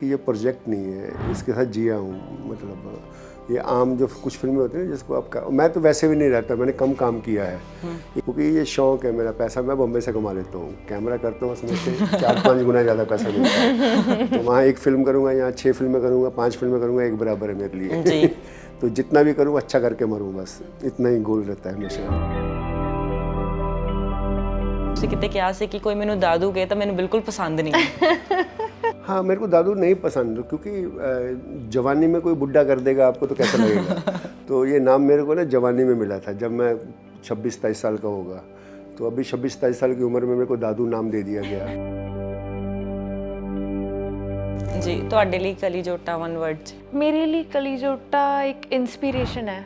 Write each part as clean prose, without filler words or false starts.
ये प्रोजेक्ट नहीं है, इसके साथ जिया हूँ। मतलब ये आम जो कुछ फिल्में होती हैं जिसको आपका, मैं तो वैसे भी नहीं रहता, मैंने कम काम किया है क्योंकि ये शौक है मेरा। पैसा मैं बॉम्बे से कमा लेता हूँ, कैमरा करता हूँ, उसमें से 4-5 गुना ज़्यादा पैसा मिलता है। तो वहाँ एक फिल्म करूँगा, यहाँ 6 फिल्में करूँगा, 5 फिल्में करूँगा, एक बराबर है मेरे लिए। तो जितना भी करूँ अच्छा करके मरूँ, बस इतना ही गोल रहता है हमेशा। ਤੁਸੀਂ ਕਿਤੇ ਕਿਹਾ ਸੀ ਕਿ ਕੋਈ ਮੈਨੂੰ ਦਾਦੂ ਕਹੇ ਤਾਂ ਮੈਨੂੰ ਬਿਲਕੁਲ ਪਸੰਦ नहीं है। हाँ, मेरे को दादू नहीं पसंद क्योंकि जवानी में कोई बुढ़ा कर देगा आपको तो कैसा लगेगा। तो ये नाम मेरे को ना जवानी में मिला था, जब मैं 26-27 साल का होगा। तो अभी 26-27 साल की उम्र में मेरे को दादू नाम दे दिया गया। जी, ਤੁਹਾਡੇ ਲਈ ਕਲੀ ਜੋਟਾ वन वर्ड ਚ? मेरे लिए कली जोटा एक इंस्पिरेशन है,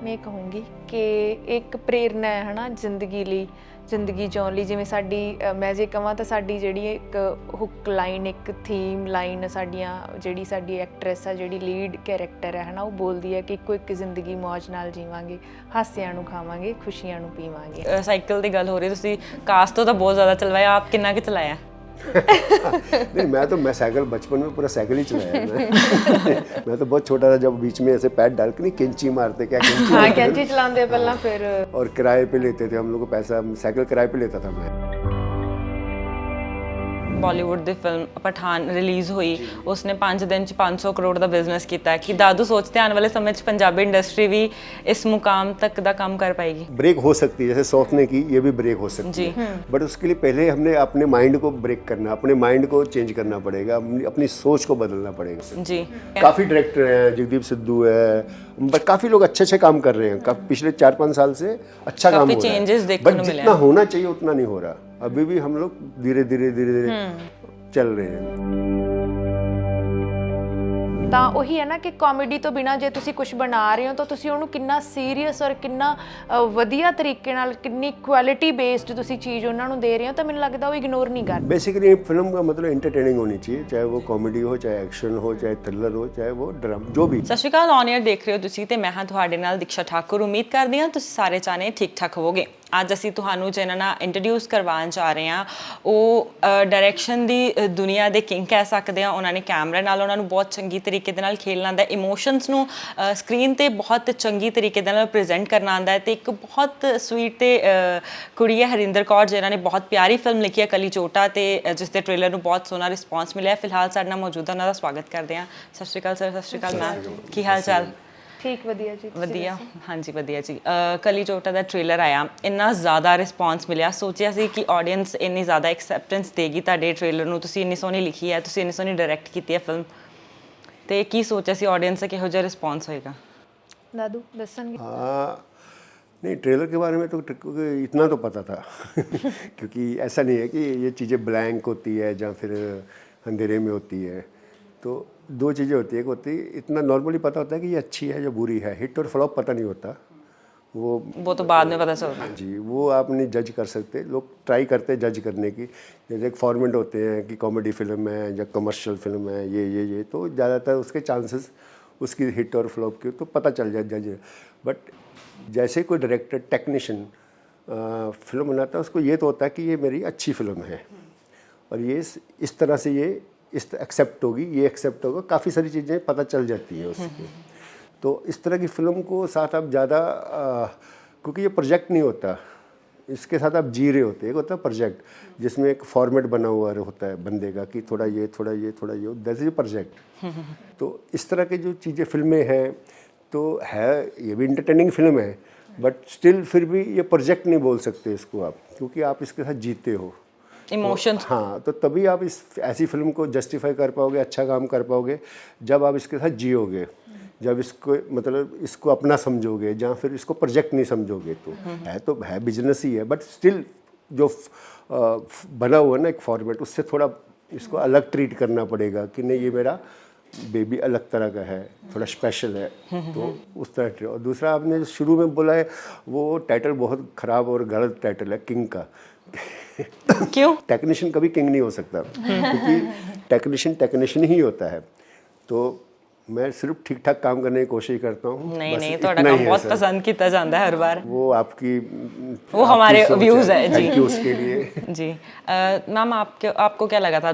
मैं कहूँगी कि एक प्रेरणा है ना जिंदगी ਲਈ, ਜ਼ਿੰਦਗੀ ਜਿਉਣ ਲਈ। ਜਿਵੇਂ ਸਾਡੀ ਮੈਂ ਜੇ ਕਹਾਂ ਤਾਂ ਸਾਡੀ ਜਿਹੜੀ ਇੱਕ ਹੁੱਕ ਲਾਈਨ, ਇੱਕ ਥੀਮ ਲਾਈਨ ਸਾਡੀਆਂ, ਜਿਹੜੀ ਸਾਡੀ ਐਕਟਰੈਸ ਆ, ਜਿਹੜੀ ਲੀਡ ਕੈਰੈਕਟਰ ਹੈ ਨਾ, ਉਹ ਬੋਲਦੀ ਹੈ ਕਿ ਇੱਕੋ ਇੱਕ ਜ਼ਿੰਦਗੀ ਮੌਜ ਨਾਲ ਜੀਵਾਂਗੇ, ਹਾਸਿਆਂ ਨੂੰ ਖਾਵਾਂਗੇ, ਖੁਸ਼ੀਆਂ ਨੂੰ ਪੀਵਾਂਗੇ। ਸਾਈਕਲ ਦੀ ਗੱਲ ਹੋ ਰਹੀ, ਤੁਸੀਂ ਕਾਸ ਤੋਂ ਤਾਂ ਬਹੁਤ ਜ਼ਿਆਦਾ ਚਲਵਾਇਆ, ਆਪ ਕਿੰਨਾ ਕਿ ਚਲਾਇਆ? नहीं, मैं साइकिल बचपन में पूरा साइकिल ही चलाया मैं तो बहुत छोटा था जब बीच में ऐसे पैर डाल के नहीं कैंची मारते, क्या कैंची? हाँ, कैंची चलाते पहला, फिर और किराए पे लेते थे हम लोग को पैसा, साइकिल किराए पे लेता था मैं। ਬਾਲੀਵੁੱਡ ਦੀ ਫਿਲਮ ਪਠਾਨ ਰਿਲੀਜ਼ ਹੋਈ, ਉਸਨੇ 5 ਦਿਨ ਚ 500 ਕਰੋੜ ਦਾ ਬਿਜ਼ਨਸ ਕੀਤਾ। ਕਿ ਦਾदू सोचते हैं आने वाले समय ਚ पंजाबी इंडस्ट्री भी इस मुकाम तक का काम कर पाएगी? ब्रेक हो सकती है, जैसे साउथ ने की, ये भी ब्रेक हो सकती है। बट उसके लिए पहले हमने अपने माइंड को ब्रेक करना, अपने माइंड को चेंज करना पड़ेगा, अपनी सोच को बदलना पड़ेगा। जी, काफ़ी डायरेक्टर हैं, जगदीप सिद्धू है, बट काफ़ी लोग अच्छे काम कर रहे हैं। पिछले 4-5 साल से अच्छा काम हो रहा है, चेंजेस देखने को मिले हैं। जितना होना चाहिए उतना नहीं हो रहा। अभी भी हम लोग धीरे धीरे चल रहे हैं। ਤਾਂ ਉਹੀ ਹੈ ਨਾ ਕਿ ਕਾਮੇਡੀ ਤੋਂ ਬਿਨਾ ਜੇ ਤੁਸੀਂ ਕੁਝ ਬਣਾ ਰਹੇ ਹੋ ਤਾਂ ਤੁਸੀਂ ਉਹਨੂੰ ਕਿੰਨਾ ਸੀਰੀਅਸ ਔਰ ਕਿੰਨਾ ਵਧੀਆ ਤਰੀਕੇ ਨਾਲ, ਕਿੰਨੀ ਕੁਆਲਿਟੀ ਬੇਸਡ ਤੁਸੀਂ ਚੀਜ਼ ਉਹਨਾਂ ਨੂੰ ਦੇ ਰਹੇ ਹੋ, ਤਾਂ ਮੈਨੂੰ ਲੱਗਦਾ ਉਹ ਇਗਨੋਰ ਨਹੀਂ ਕਰਦੇ। बेसिकली फिल्म का मतलब एंटरटेनिंग होनी चाहिए, चाहे वो कॉमेडी हो, चाहे एक्शन हो, चाहे थ्रिलर हो, चाहे वो ड्रामा, जो भी। ਸਤਿ ਸ਼੍ਰੀ ਅਕਾਲ, ਔਨ 에ਅਰ ਦੇਖ ਰਹੇ ਹੋ ਤੁਸੀਂ ਤੇ ਮੈਂ ਹਾਂ ਤੁਹਾਡੇ ਨਾਲ ਦੀਕਸ਼ਾ ਠਾਕੁਰ। ਉਮੀਦ ਕਰਦੀ ਹਾਂ ਤੁਸੀਂ ਸਾਰੇ ਜਾਣੇ ਠੀਕ ਠਾਕ ਹੋਵੋਗੇ। ਅੱਜ ਅਸੀਂ ਤੁਹਾਨੂੰ ਜਿਹਨਾਂ ਨਾਲ ਇੰਟਰੋਡਿਊਸ ਕਰਵਾਉਣ ਜਾ ਰਹੇ ਹਾਂ, ਉਹ ਡਾਇਰੈਕਸ਼ਨ ਦੀ ਦੁਨੀਆ ਦੇ ਕਿੰਗ ਕਹਿ ਸਕਦੇ ਹਾਂ। ਉਹਨਾਂ ਨੇ ਕੈਮਰੇ ਨਾਲ ਉਹਨਾਂ ਨੂੰ ਬਹੁਤ ਚੰਗੀ ਤਰੀਕੇ ਦੇ ਨਾਲ ਖੇਲਣਾ ਆਉਂਦਾ, ਇਮੋਸ਼ਨਸ ਨੂੰ ਸਕਰੀਨ 'ਤੇ ਬਹੁਤ ਚੰਗੀ ਤਰੀਕੇ ਦੇ ਨਾਲ ਪ੍ਰੈਜ਼ੈਂਟ ਕਰਨਾ ਆਉਂਦਾ ਹੈ। ਅਤੇ ਇੱਕ ਬਹੁਤ ਸਵੀਟ ਤੇ ਕੁੜੀ ਹੈ ਹਰਿੰਦਰ ਕੌਰ, ਜਿਹਨਾਂ ਨੇ ਬਹੁਤ ਪਿਆਰੀ ਫਿਲਮ ਲਿਖੀ ਹੈ ਕਲੀ ਜੋਟਾ, ਅਤੇ ਜਿਸ ਦੇ ਟ੍ਰੇਲਰ ਨੂੰ ਬਹੁਤ ਸੋਹਣਾ ਰਿਸਪੌਂਸ ਮਿਲਿਆ। ਫਿਲਹਾਲ ਸਾਡੇ ਨਾਲ ਮੌਜੂਦ ਉਹਨਾਂ ਦਾ ਸਵਾਗਤ ਕਰਦੇ ਹਾਂ। ਸਤਿ ਸ਼੍ਰੀ ਅਕਾਲ ਸਰ। ਸਤਿ ਸ਼੍ਰੀ ਅਕਾਲ ਮੈਮ, ਕੀ ਹਾਲ ਚਾਲ? ਠੀਕ, ਵਧੀਆ ਜੀ। ਵਧੀਆ, ਹਾਂਜੀ ਵਧੀਆ ਜੀ। ਕਲੀ ਜੋਟਾ ਦਾ ਟ੍ਰੇਲਰ ਆਇਆ, ਇੰਨਾ ਜ਼ਿਆਦਾ ਰਿਸਪੌਂਸ ਮਿਲਿਆ, ਸੋਚਿਆ ਸੀ ਕਿ ਆਡੀਅנס ਇੰਨੀ ਜ਼ਿਆਦਾ ਐਕਸੈਪਟੈਂਸ ਦੇਗੀ ਤੁਹਾਡੇ ਟ੍ਰੇਲਰ ਨੂੰ। ਤੁਸੀਂ ਇੰਨੀ ਸੋਹਣੀ ਲਿਖੀ ਹੈ, ਤੁਸੀਂ ਇੰਨੀ ਸੋਹਣੀ ਡਾਇਰੈਕਟ ਕੀਤੀ ਹੈ ਫਿਲਮ, ਤੇ ਕੀ ਸੋਚਿਆ ਸੀ ਆਡੀਅנס ਦਾ ਕਿਹੋ ਜਿਹਾ ਰਿਸਪੌਂਸ ਹੋਏਗਾ? ਦਾदू ਦੱਸਣਗੇ। नहीं, ट्रेलर के बारे में तो इतना तो पता था क्योंकि ऐसा नहीं है कि ये चीज़ें ब्लैंक होती है या फिर अंधेरे में होती है। तो 2 चीज़ें होती है, एक होती है इतना नॉर्मली पता होता है कि ये अच्छी है या बुरी है, हिट और फ्लॉप पता नहीं होता, वो तो बाद में पता चलता है। जी, वो आप नहीं जज कर सकते, लोग ट्राई करते हैं जज करने की। जैसे एक फॉर्मेट होते हैं कि कॉमेडी फिल्म है या कमर्शियल फिल्म है, ये तो ज़्यादातर उसके चांसेस उसकी हिट और फ्लॉप के तो पता चल जाए जज। बट जैसे कोई डायरेक्टर टेक्नीशियन फिल्म बनाता है, उसको ये तो होता है कि ये मेरी अच्छी फिल्म है और ये इस तरह से ये इस एक्सेप्ट होगी, ये एक्सेप्ट होगा, काफ़ी सारी चीज़ें पता चल जाती हैं उसकी। तो इस तरह की फ़िल्म को साथ आप ज़्यादा, क्योंकि ये प्रोजेक्ट नहीं होता, इसके साथ आप जी रहे होते। एक होता है प्रोजेक्ट जिसमें एक फॉर्मेट बना हुआ होता है बंदे का कि थोड़ा ये थोड़ा ये थोड़ा ये, दैट इज प्रोजेक्ट। तो इस तरह की जो चीज़ें फिल्में हैं तो है, ये भी इंटरटेनिंग फिल्म है, बट स्टिल फिर भी ये प्रोजेक्ट नहीं बोल सकते इसको आप, क्योंकि आप इसके साथ जीते हो इमोशंस। हाँ, तो तभी आप इस ऐसी फिल्म को जस्टिफाई कर पाओगे, अच्छा काम कर पाओगे, जब आप इसके साथ जियोगे, जब इसको मतलब इसको अपना समझोगे, जहाँ फिर इसको प्रोजेक्ट नहीं समझोगे। तो है बिजनेस ही है, बट स्टिल जो बना हुआ है ना एक फॉर्मेट, उससे थोड़ा इसको अलग ट्रीट करना पड़ेगा कि नहीं, ये मेरा बेबी अलग तरह का है, थोड़ा स्पेशल है, तो उस तरह। और दूसरा आपने जो शुरू में बोला है, वो टाइटल बहुत ख़राब और गलत टाइटल है, किंग का। क्यों? टेक्नीशियन कभी किंग नहीं हो सकता क्योंकि टेक्नीशियन ही होता है। तो मैं सिर्फ ठीक ठाक काम करने की कोशिश करता हूँ। नहीं बस नहीं, इतना ਤੁਹਾਡਾ ही ਕੰਮ है बहुत सर। पसंद किया जाता है हर बार। वो आपकी वो हमारे व्यूज है जी। थैंक यू उसके लिए। जी मैम आपको क्या लगा था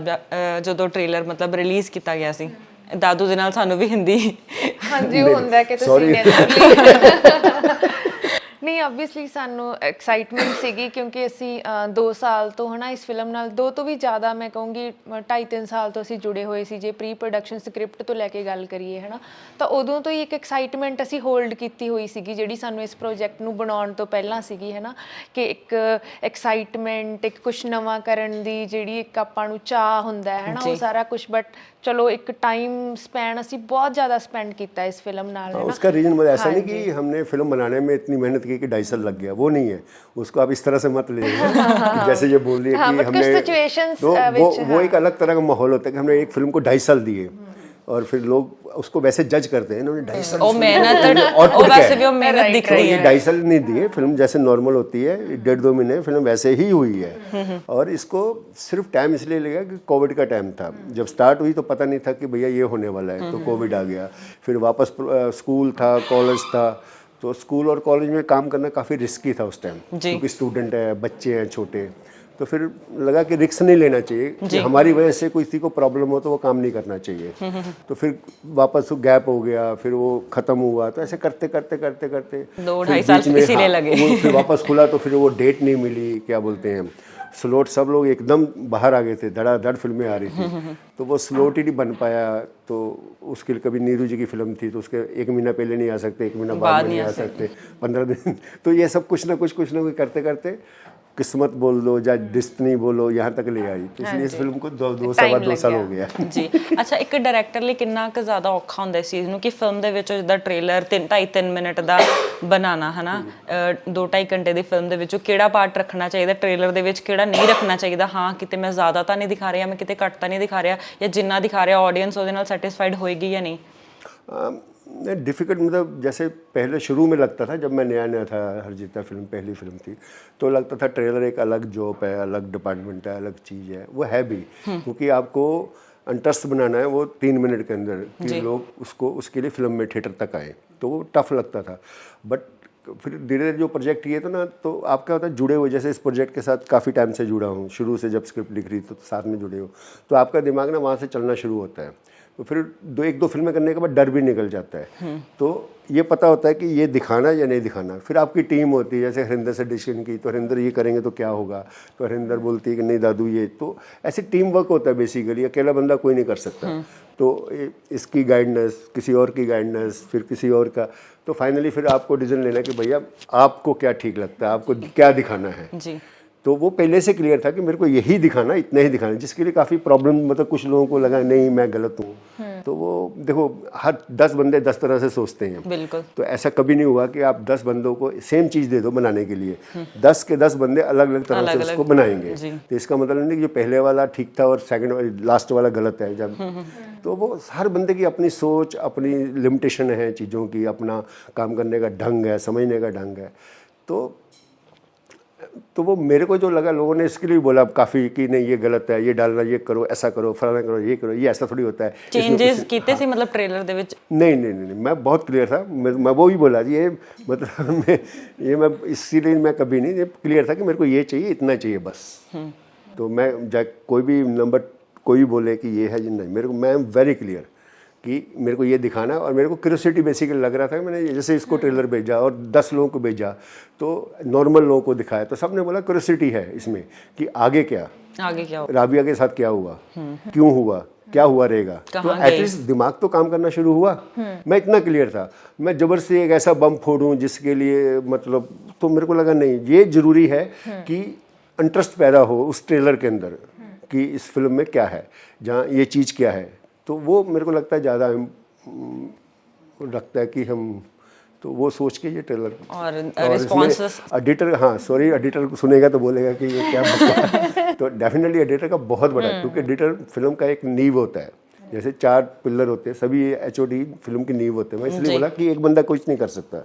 ਜਦੋਂ ट्रेलर मतलब रिलीज़ किया गया सी ਦਾਦੂ ਦੇ ਨਾਲ ਸਾਨੂੰ ਵੀ ਹਿੰਦੀ ਹਾਂਜੀ ਉਹ ਹੁੰਦਾ ਕਿ ਤੁਸੀਂ Sorry। ਨੈਚੁਰਲੀ ਨਹੀਂ ਆਬਵੀਅਸਲੀ ਸਾਨੂੰ ਐਕਸਾਈਟਮੈਂਟ ਸੀਗੀ ਕਿਉਂਕਿ ਅਸੀਂ 2 ਸਾਲ ਤੋਂ ਹਨਾ ਇਸ ਫਿਲਮ ਨਾਲ 2 ਤੋਂ ਵੀ ਜ਼ਿਆਦਾ ਮੈਂ ਕਹੂੰਗੀ 2.5-3 ਸਾਲ ਤੋਂ ਅਸੀਂ ਜੁੜੇ ਹੋਏ ਸੀ ਜੇ ਪ੍ਰੀ ਪ੍ਰੋਡਕਸ਼ਨ ਸਕ੍ਰਿਪਟ ਤੋਂ ਲੈ ਕੇ ਗੱਲ ਕਰੀਏ ਹਨਾ ਤਾਂ ਉਦੋਂ ਤੋਂ ਹੀ ਇੱਕ ਐਕਸਾਈਟਮੈਂਟ ਅਸੀਂ ਹੋਲਡ ਕੀਤੀ ਹੋਈ ਸੀਗੀ ਜਿਹੜੀ ਸਾਨੂੰ ਇਸ ਪ੍ਰੋਜੈਕਟ ਨੂੰ ਬਣਾਉਣ ਤੋਂ ਪਹਿਲਾਂ ਸੀਗੀ ਹਨਾ ਕਿ ਇੱਕ ਐਕਸਾਈਟਮੈਂਟ ਇੱਕ ਕੁਝ ਨਵਾਂ ਕਰਨ ਦੀ ਜਿਹੜੀ ਇੱਕ ਆਪਾਂ ਨੂੰ ਚਾਹ ਹੁੰਦਾ ਹੈ ਹਨਾ ਉਹ ਸਾਰਾ ਕੁਝ ਬਟ चलो एक टाइम स्पैन असी बहुत ज़्यादा स्पेंड किया इस फिल्म नाल है ना। उसका रीजन मतलब ऐसा नहीं कि हमने फिल्म बनाने में इतनी मेहनत की कि 2.5 साल लग गया, वो नहीं है। उसको आप इस तरह से मत ले जैसे ये बोल रही है कि हमने तो वो एक अलग तरह का माहौल होता है कि हमने एक फिल्म को 2.5 साल दिए और फिर लोग उसको वैसे जज करते हैं इन्होंने 2.5 साल ओ मेहनत और वैसे भी वो मेहनत दिख रही है। 2.5 साल नहीं दिए, फिल्म जैसे नॉर्मल होती है 1.5-2 महीने फिल्म वैसे ही हुई है। और इसको सिर्फ टाइम इसलिए लगा कि कोविड का टाइम था, जब स्टार्ट हुई तो पता नहीं था कि भैया ये होने वाला है, तो कोविड आ गया। फिर वापस स्कूल था, कॉलेज था, तो स्कूल और कॉलेज में काम करना काफ़ी रिस्की था उस टाइम क्योंकि स्टूडेंट है, बच्चे हैं छोटे, तो फिर लगा कि रिस्क नहीं लेना चाहिए कि हमारी वजह से कोई किसी को प्रॉब्लम हो तो वो काम नहीं करना चाहिए। तो फिर वापस गैप हो गया, फिर वो ख़त्म हुआ, तो ऐसे करते करते करते करते 2-2.5 साल इसीलिए लगे। वो फिर वापस खुला तो फिर वो डेट नहीं मिली, क्या बोलते हैं स्लॉट, सब लोग एकदम बाहर आ गए थे, धड़ाधड़ फिल्में आ रही थी तो वो स्लॉट ही नहीं बन पाया। तो उसके लिए कभी नीरू जी की फिल्म थी तो उसके 1 महीना पहले नहीं आ सकते, 1 महीना बाद में नहीं आ सकते, 15 दिन, तो ये सब कुछ ना कुछ करते करते किस्मत बोल दो या डिस्टनी बोलो यहाँ तक ले आई। तो इसलिए इस फिल्म को 2 साल हो गया जी। अच्छा ਇੱਕ ਡਾਇਰੈਕਟਰ ਲਈ ਕਿੰਨਾ ਕੁ ਜ਼ਿਆਦਾ ਔਖਾ ਹੁੰਦਾ ਇਸ ਚੀਜ਼ ਨੂੰ ਕਿ ਫਿਲਮ ਦੇ ਵਿੱਚ ਜਿੱਦਾਂ ਟ੍ਰੇਲਰ 3.5 ਮਿੰਟ ਦਾ ਬਣਾਉਣਾ ਹੈ ਨਾ 2-2.5 ਘੰਟੇ ਦੀ ਫਿਲਮ ਦੇ ਵਿੱਚੋਂ ਕਿਹੜਾ ਪਾਰਟ ਰੱਖਣਾ ਚਾਹੀਦਾ ਟ੍ਰੇਲਰ ਦੇ ਵਿੱਚ, ਕਿਹੜਾ ਨਹੀਂ ਰੱਖਣਾ ਚਾਹੀਦਾ, ਹਾਂ ਕਿਤੇ ਮੈਂ ਜ਼ਿਆਦਾ ਤਾਂ ਨਹੀਂ ਦਿਖਾ ਰਿਹਾ, ਮੈਂ ਕਿਤੇ ਘੱਟ ਤਾਂ ਨਹੀਂ ਦਿਖਾ ਰਿਹਾ, ਜਾਂ ਜਿੰਨਾ ਦਿਖਾ ਰਿਹਾ ਆਡੀਅנס ਉਹਦੇ ਨਾਲ ਸੈਟੀਸਫਾਈਡ होएगी या नहीं? डिफ़िकल्ट मतलब जैसे पहले शुरू में लगता था जब मैं नया नया था, हरजीता फिल्म पहली फिल्म थी, तो लगता था ट्रेलर एक अलग जॉब है, अलग डिपार्टमेंट है, अलग चीज़ है। वो है भी क्योंकि आपको इंटरेस्ट बनाना है वो 3 मिनट के अंदर कि लोग उसको उसके लिए फिल्म में थिएटर तक आए, तो वो टफ लगता था। बट फिर धीरे धीरे जो प्रोजेक्ट किए थे ना, तो आप क्या होता है जुड़े हुए, जैसे इस प्रोजेक्ट के साथ काफ़ी टाइम से जुड़ा हूँ, शुरू से जब स्क्रिप्ट लिख रही तो साथ में जुड़े हो, तो आपका दिमाग ना वहाँ से चलना शुरू होता है। तो फिर 1-2 फिल्में करने के बाद डर भी निकल जाता है, तो ये पता होता है कि ये दिखाना या नहीं दिखाना। फिर आपकी टीम होती है, जैसे हरिंदर से डिसीजन की तो हरिंदर ये करेंगे तो क्या होगा, तो हरिंदर बोलती है कि नहीं दादू ये, तो ऐसे टीम वर्क होता है बेसिकली, अकेला बंदा कोई नहीं कर सकता। तो इसकी गाइडेंस, किसी और की गाइडेंस, फिर किसी और का, तो फाइनली फिर आपको डिसीजन लेना कि भैया आपको क्या ठीक लगता है, आपको क्या दिखाना है जी। तो वो पहले से क्लियर था कि मेरे को यही दिखाना, इतना ही दिखाना, जिसके लिए काफ़ी प्रॉब्लम, मतलब कुछ लोगों को लगा नहीं मैं गलत हूँ। तो वो देखो हर 10 बंदे 10 तरह से सोचते हैं, बिल्कुल। तो ऐसा कभी नहीं हुआ कि आप 10 बंदों को सेम चीज़ दे दो बनाने के लिए, 10 के 10 बंदे अलग अलग तरह से उसको बनाएंगे। तो इसका मतलब नहीं कि जो पहले वाला ठीक था और सेकंड लास्ट वाला गलत है। जब तो वो हर बंदे की अपनी सोच, अपनी लिमिटेशन है चीज़ों की, अपना काम करने का ढंग है, समझने का ढंग है। तो वो मेरे को जो लगा, लोगों ने इसके लिए बोला काफ़ी कि नहीं ये गलत है, ये डालना, ये करो, ऐसा करो, फलाना करो, ये ऐसा थोड़ी होता है। चेंजेस कीते सी मतलब ट्रेलर दे विच? नहीं, मैं बहुत क्लियर था, मैं वो भी बोला ये मतलब मैं इसीलिए मैं कभी नहीं, ये क्लियर था कि मेरे को ये चाहिए, इतना चाहिए बस। तो मैं कोई भी नंबर कोई बोले कि ये है, नहीं, मेरे को मैं वेरी क्लियर कि मेरे को ये दिखाना है। और मेरे को क्यूरियोसिटी बेसिकली लग रहा था, मैंने जैसे इसको ट्रेलर भेजा और 10 लोगों को भेजा, तो नॉर्मल लोगों को दिखाया, तो सबने बोला क्यूरियोसिटी है इसमें कि आगे क्या हुआ, राबिया के साथ क्या हुआ, क्यों हुआ, क्या हुआ रहेगा, तो एटलीस्ट दिमाग तो काम करना शुरू हुआ। मैं इतना क्लियर था, मैं जबरदस्ती एक ऐसा बम फोड़ूं जिसके लिए मतलब, तो मेरे को लगा नहीं, ये जरूरी है कि इंटरेस्ट पैदा हो उस ट्रेलर के अंदर कि इस फिल्म में क्या है, जहाँ ये चीज़ क्या है। तो वो मेरे को लगता है ज़्यादा लगता है कि हम, तो वो सोच के ये ट्रेलर और रिस्पॉन्स एडिटर, हाँ सॉरी, एडिटर सुनेगा तो बोलेगा कि ये क्या बकवास। तो डेफिनेटली एडिटर का बहुत बड़ा, क्योंकि एडिटर फिल्म का एक नींव होता है, जैसे 4 पिलर होते हैं, सभी HOD फिल्म की नींव होते हैं। मैं इसलिए बोला कि एक बंदा कुछ नहीं कर सकता,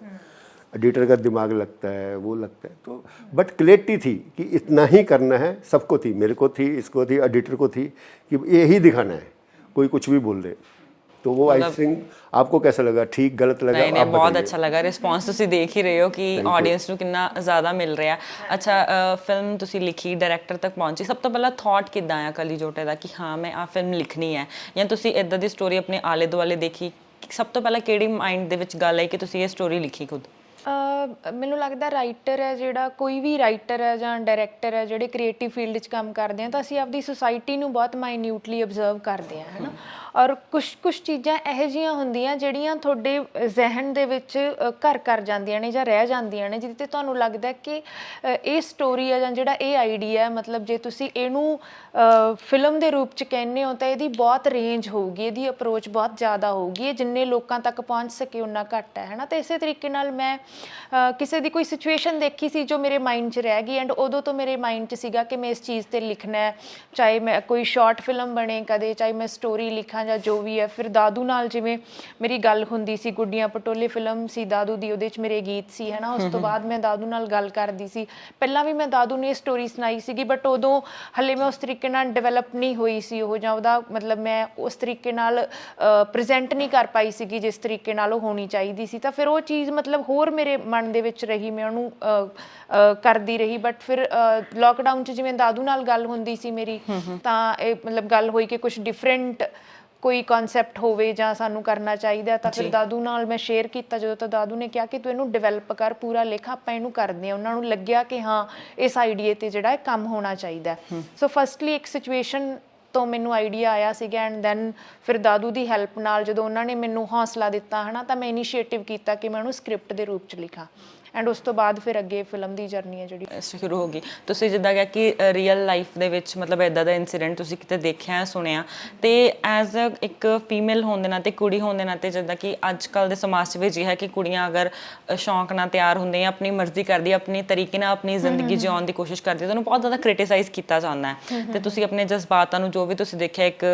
एडिटर का दिमाग लगता है, वो लगता है। तो बट क्लैरिटी थी कि इतना ही करना है, सबको थी, मेरे को थी, इसको थी, एडिटर को थी, कि यही दिखाना है, कोई कुछ भी बोल दे। तो वो आई थिंक आपको कैसा लगा, ठीक गलत लगा? नहीं आप बहुत बताइए। अच्छा ਲੱਗਾ ਰਿਸਪੌਂਸ ਤੁਸੀਂ ਦੇਖ ਹੀ ਰਹੇ ਹੋ ਕਿ ਆਡੀਅנס ਨੂੰ ਕਿੰਨਾ ਜ਼ਿਆਦਾ ਮਿਲ ਰਿਹਾ। ਅੱਛਾ ਫਿਲਮ ਤੁਸੀਂ ਲਿਖੀ, ਡਾਇਰੈਕਟਰ ਤੱਕ ਪਹੁੰਚੀ, ਸਭ ਤੋਂ ਪਹਿਲਾਂ ਥਾਟ ਕਿੱਦਾਂ ਆਇਆ ਕਲੀ ਜੋਟੇ ਦਾ ਕਿ ਹਾਂ ਮੈਂ ਆ ਫਿਲਮ ਲਿਖਣੀ ਹੈ, ਜਾਂ ਤੁਸੀਂ ਇਦਾਂ ਦੀ ਸਟੋਰੀ ਆਪਣੇ ਆਲੇ ਦੁਆਲੇ ਦੇਖੀ? ਸਭ ਤੋਂ ਪਹਿਲਾਂ ਕਿਹੜੀ ਮਾਈਂਡ ਦੇ ਵਿੱਚ ਗੱਲ ਆਈ ਕਿ ਤੁਸੀਂ ਇਹ ਸਟੋਰੀ ਲਿਖੀ ਖੁਦ? ਮੈਨੂੰ ਲੱਗਦਾ ਰਾਈਟਰ ਹੈ ਜਿਹੜਾ, ਕੋਈ ਵੀ ਰਾਈਟਰ ਹੈ ਜਾਂ ਡਾਇਰੈਕਟਰ ਹੈ ਜਿਹੜੇ ਕ੍ਰੀਏਟਿਵ ਫੀਲਡ 'ਚ ਕੰਮ ਕਰਦੇ ਆ, ਤਾਂ ਅਸੀਂ ਆਪਦੀ ਸੁਸਾਇਟੀ ਨੂੰ ਬਹੁਤ ਮਾਈਨਿਊਟਲੀ ਅਬਜ਼ਰਵ ਕਰਦੇ ਹਾਂ, ਹੈ ਨਾ। ਔਰ ਕੁਛ ਚੀਜ਼ਾਂ ਇਹੋ ਜਿਹੀਆਂ ਹੁੰਦੀਆਂ ਜਿਹੜੀਆਂ ਤੁਹਾਡੇ ਜ਼ਿਹਨ ਦੇ ਵਿੱਚ ਘਰ ਕਰ ਜਾਂਦੀਆਂ ਨੇ ਜਾਂ ਰਹਿ ਜਾਂਦੀਆਂ ਨੇ, ਜਿਹਦੇ 'ਤੇ ਤੁਹਾਨੂੰ ਲੱਗਦਾ ਕਿ ਇਹ ਸਟੋਰੀ ਹੈ ਜਾਂ ਜਿਹੜਾ ਇਹ ਆਈਡੀਆ, ਮਤਲਬ ਜੇ ਤੁਸੀਂ ਇਹਨੂੰ ਫਿਲਮ ਦੇ ਰੂਪ 'ਚ ਕਹਿੰਦੇ ਹੋ ਤਾਂ ਇਹਦੀ ਬਹੁਤ ਰੇਂਜ ਹੋਊਗੀ, ਇਹਦੀ ਅਪਰੋਚ ਬਹੁਤ ਜ਼ਿਆਦਾ ਹੋਊਗੀ, ਇਹ ਜਿੰਨੇ ਲੋਕਾਂ ਤੱਕ ਪਹੁੰਚ ਸਕੇ ਉਨਾ ਘੱਟ ਹੈ ਨਾ। ਅਤੇ ਇਸੇ ਤਰੀਕੇ ਨਾਲ ਮੈਂ ਕਿਸੇ ਦੀ ਕੋਈ ਸਿਚੁਏਸ਼ਨ ਦੇਖੀ ਸੀ ਜੋ ਮੇਰੇ ਮਾਈਂਡ 'ਚ ਰਹਿ ਗਈ, ਐਂਡ ਉਦੋਂ ਤੋਂ ਮੇਰੇ ਮਾਈਂਡ 'ਚ ਸੀਗਾ ਕਿ ਮੈਂ ਇਸ ਚੀਜ਼ 'ਤੇ ਲਿਖਣਾ ਹੈ, ਚਾਹੇ ਮੈਂ ਕੋਈ ਸ਼ਾਰਟ ਫਿਲਮ ਬਣੇ ਕਦੇ, ਚਾਹੇ ਮੈਂ ਸਟੋਰੀ ਲਿਖਾਂ ਜਾਂ ਜੋ ਵੀ ਹੈ। ਫਿਰ ਦਾਦੂ ਨਾਲ ਜਿਵੇਂ ਮੇਰੀ ਗੱਲ ਹੁੰਦੀ ਸੀ, ਗੁੱਡੀਆਂ ਪਟੋਲੇ ਫਿਲਮ ਸੀ ਦਾਦੂ ਦੀ, ਉਹਦੇ 'ਚ ਮੇਰੇ ਗੀਤ ਸੀ, ਹੈ ਨਾ। ਉਸ ਤੋਂ ਬਾਅਦ ਮੈਂ ਦਾਦੂ ਨਾਲ ਗੱਲ ਕਰਦੀ ਸੀ, ਪਹਿਲਾਂ ਵੀ ਮੈਂ ਦਾਦੂ ਨੇ ਇਹ ਸਟੋਰੀ ਸੁਣਾਈ ਸੀਗੀ, ਬਟ ਉਦੋਂ ਹਾਲੇ ਮੈਂ ਉਸ ਤਰੀਕੇ ਨਾਲ ਡਿਵੈਲਪ ਨਹੀਂ ਹੋਈ ਸੀ ਉਹ, ਜਾਂ ਉਹਦਾ ਮਤਲਬ ਮੈਂ ਉਸ ਤਰੀਕੇ ਨਾਲ ਪ੍ਰੈਜ਼ੈਂਟ ਨਹੀਂ ਕਰ ਪਾਈ ਸੀਗੀ ਜਿਸ ਤਰੀਕੇ ਨਾਲ ਉਹ ਹੋਣੀ ਚਾਹੀਦੀ ਸੀ। ਤਾਂ ਫਿਰ ਉਹ ਚੀਜ਼ ਮਤਲਬ ਹੋਰ ਮੇਰੇ ਮਨ ਦੇ ਵਿੱਚ ਰਹੀ, ਮੈਂ ਉਹਨੂੰ ਕਰਦੀ ਰਹੀ। ਬਟ ਫਿਰ ਲੋਕਡਾਊਨ 'ਚ ਜਿਵੇਂ ਦਾਦੂ ਨਾਲ ਗੱਲ ਹੁੰਦੀ ਸੀ ਮੇਰੀ, ਤਾਂ ਇਹ ਮਤਲਬ ਗੱਲ ਹੋਈ ਕਿ ਕੁਛ ਡਿਫਰੈਂਟ ਕੋਈ ਕਨਸੈਪਟ ਹੋਵੇ ਜਾਂ ਸਾਨੂੰ ਕਰਨਾ ਚਾਹੀਦਾ, ਤਾਂ ਫਿਰ ਦਾਦੂ ਨਾਲ ਮੈਂ ਸ਼ੇਅਰ ਕੀਤਾ ਜਦੋਂ, ਤਾਂ ਦਾਦੂ ਨੇ ਕਿਹਾ ਕਿ ਤੂੰ ਇਹਨੂੰ ਡਿਵੈਲਪ ਕਰ, ਪੂਰਾ ਲਿਖ, ਆਪਾਂ ਇਹਨੂੰ ਕਰਦੇ ਹਾਂ। ਉਹਨਾਂ ਨੂੰ ਲੱਗਿਆ ਕਿ ਹਾਂ ਇਸ ਆਈਡੀਏ 'ਤੇ ਜਿਹੜਾ ਇਹ ਕੰਮ ਹੋਣਾ ਚਾਹੀਦਾ। ਸੋ ਫਸਟਲੀ ਇੱਕ ਸਿਚੁਏਸ਼ਨ ਤੋਂ ਮੈਨੂੰ ਆਈਡੀਆ ਆਇਆ ਸੀਗਾ, ਐਂਡ ਦੈਨ ਫਿਰ ਦਾਦੂ ਦੀ ਹੈਲਪ ਨਾਲ ਜਦੋਂ ਉਹਨਾਂ ਨੇ ਮੈਨੂੰ ਹੌਸਲਾ ਦਿੱਤਾ, ਹੈ ਨਾ, ਤਾਂ ਮੈਂ ਇਨੀਸ਼ੀਏਟਿਵ ਕੀਤਾ ਕਿ ਮੈਂ ਉਹਨੂੰ ਸਕ੍ਰਿਪਟ ਦੇ ਰੂਪ 'ਚ ਲਿਖਾਂ, ਐਂਡ ਉਸ ਤੋਂ ਬਾਅਦ ਫਿਰ ਅੱਗੇ ਫਿਲਮ ਦੀ ਜਰਨੀ ਹੈ ਜਿਹੜੀ ਸ਼ੁਰੂ ਹੋ ਗਈ। ਤੁਸੀਂ ਜਿੱਦਾਂ ਕਿਹਾ ਕਿ ਰੀਅਲ ਲਾਈਫ ਦੇ ਵਿੱਚ ਮਤਲਬ ਇੱਦਾਂ ਦਾ ਇਨਸੀਡੈਂਟ ਤੁਸੀਂ ਕਿਤੇ ਦੇਖਿਆ ਸੁਣਿਆ, ਤੇ ਐਜ਼ ਇੱਕ ਫੀਮੇਲ ਹੋਣ ਦੇ ਨਾਤੇ, ਕੁੜੀ ਹੋਣ ਦੇ ਨਾਤੇ, ਜਿੱਦਾਂ ਕਿ ਅੱਜ ਕੱਲ੍ਹ ਦੇ ਸਮਾਜ ਵਿੱਚ ਇਹ ਹੈ ਕਿ ਕੁੜੀਆਂ ਅਗਰ ਸ਼ੌਂਕ ਨਾਲ ਤਿਆਰ ਹੁੰਦੀਆਂ, ਆਪਣੀ ਮਰਜ਼ੀ ਕਰਦੀਆਂ, ਆਪਣੀ ਤਰੀਕੇ ਨਾਲ ਆਪਣੀ ਜ਼ਿੰਦਗੀ ਜਿਉਣ ਦੀ ਕੋਸ਼ਿਸ਼ ਕਰਦੀ, ਤੁਹਾਨੂੰ ਬਹੁਤ ਜ਼ਿਆਦਾ ਕ੍ਰਿਟਿਸਾਈਜ਼ ਕੀਤਾ ਜਾਂਦਾ ਹੈ, ਤੇ ਤੁਸੀਂ ਆਪਣੇ ਜਜ਼ਬਾਤਾਂ ਨੂੰ ਜੋ ਵੀ ਤੁਸੀਂ ਦੇਖਿਆ ਇੱਕ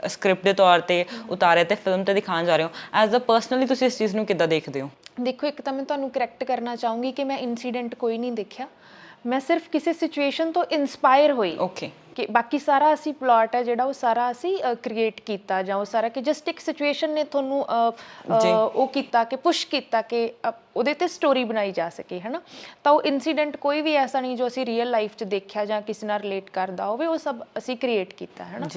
ਸਕ੍ਰਿਪਟ ਦੇ ਤੌਰ ਤੇ ਉਤਾਰਿਆ ਤੇ ਫਿਲਮ ਤੇ ਦਿਖਾਉਣ ਜਾ ਰਹੇ ਹੋ। ਐਜ਼ ਅ ਪਰਸਨਲੀ ਤੁਸੀਂ ਇਸ ਚੀਜ਼ ਨੂੰ ਕਿੱਦਾਂ ਦੇਖਦੇ ਹੋ? ਦੇਖੋ, ਇੱਕ ਤਾਂ ਮੈਂ ਤੁਹਾਨੂੰ ਕਰੈਕਟ ਕਰਨਾ ਚਾਹੂੰਗੀ ਕਿ ਮੈਂ ਇਨਸੀਡੈਂਟ ਕੋਈ ਨਹੀਂ ਦੇਖਿਆ, ਮੈਂ ਸਿਰਫ ਕਿਸੇ ਸਿਚੁਏਸ਼ਨ ਤੋਂ ਇਨਸਪਾਇਰ ਹੋਈ। ਓਕੇ। ਕਿ ਬਾਕੀ ਸਾਰਾ ਅਸੀਂ ਪਲਾਟ ਹੈ ਜਿਹੜਾ ਉਹ ਸਾਰਾ ਅਸੀਂ ਕ੍ਰੀਏਟ ਕੀਤਾ, ਜਾਂ ਉਹ ਸਾਰਾ ਕਿ ਜਸਟ ਇੱਕ ਸਿਚੁਏਸ਼ਨ ਨੇ ਤੁਹਾਨੂੰ ਉਹ ਕੀਤਾ ਕਿ ਪੁਸ਼ ਕੀਤਾ ਕਿ ਉਹਦੇ 'ਤੇ ਸਟੋਰੀ ਬਣਾਈ ਜਾ ਸਕੇ, ਹੈ ਨਾ। ਤਾਂ ਉਹ ਇਨਸੀਡੈਂਟ ਕੋਈ ਵੀ ਐਸਾ ਨਹੀਂ ਜੋ ਅਸੀਂ ਰੀਅਲ ਲਾਈਫ 'ਚ ਦੇਖਿਆ ਜਾਂ ਕਿਸੇ ਨਾਲ ਰਿਲੇਟ ਕਰਦਾ ਹੋਵੇ, ਉਹ ਸਭ ਅਸੀਂ ਕ੍ਰੀਏਟ ਕੀਤਾ, ਹੈ ਨਾ।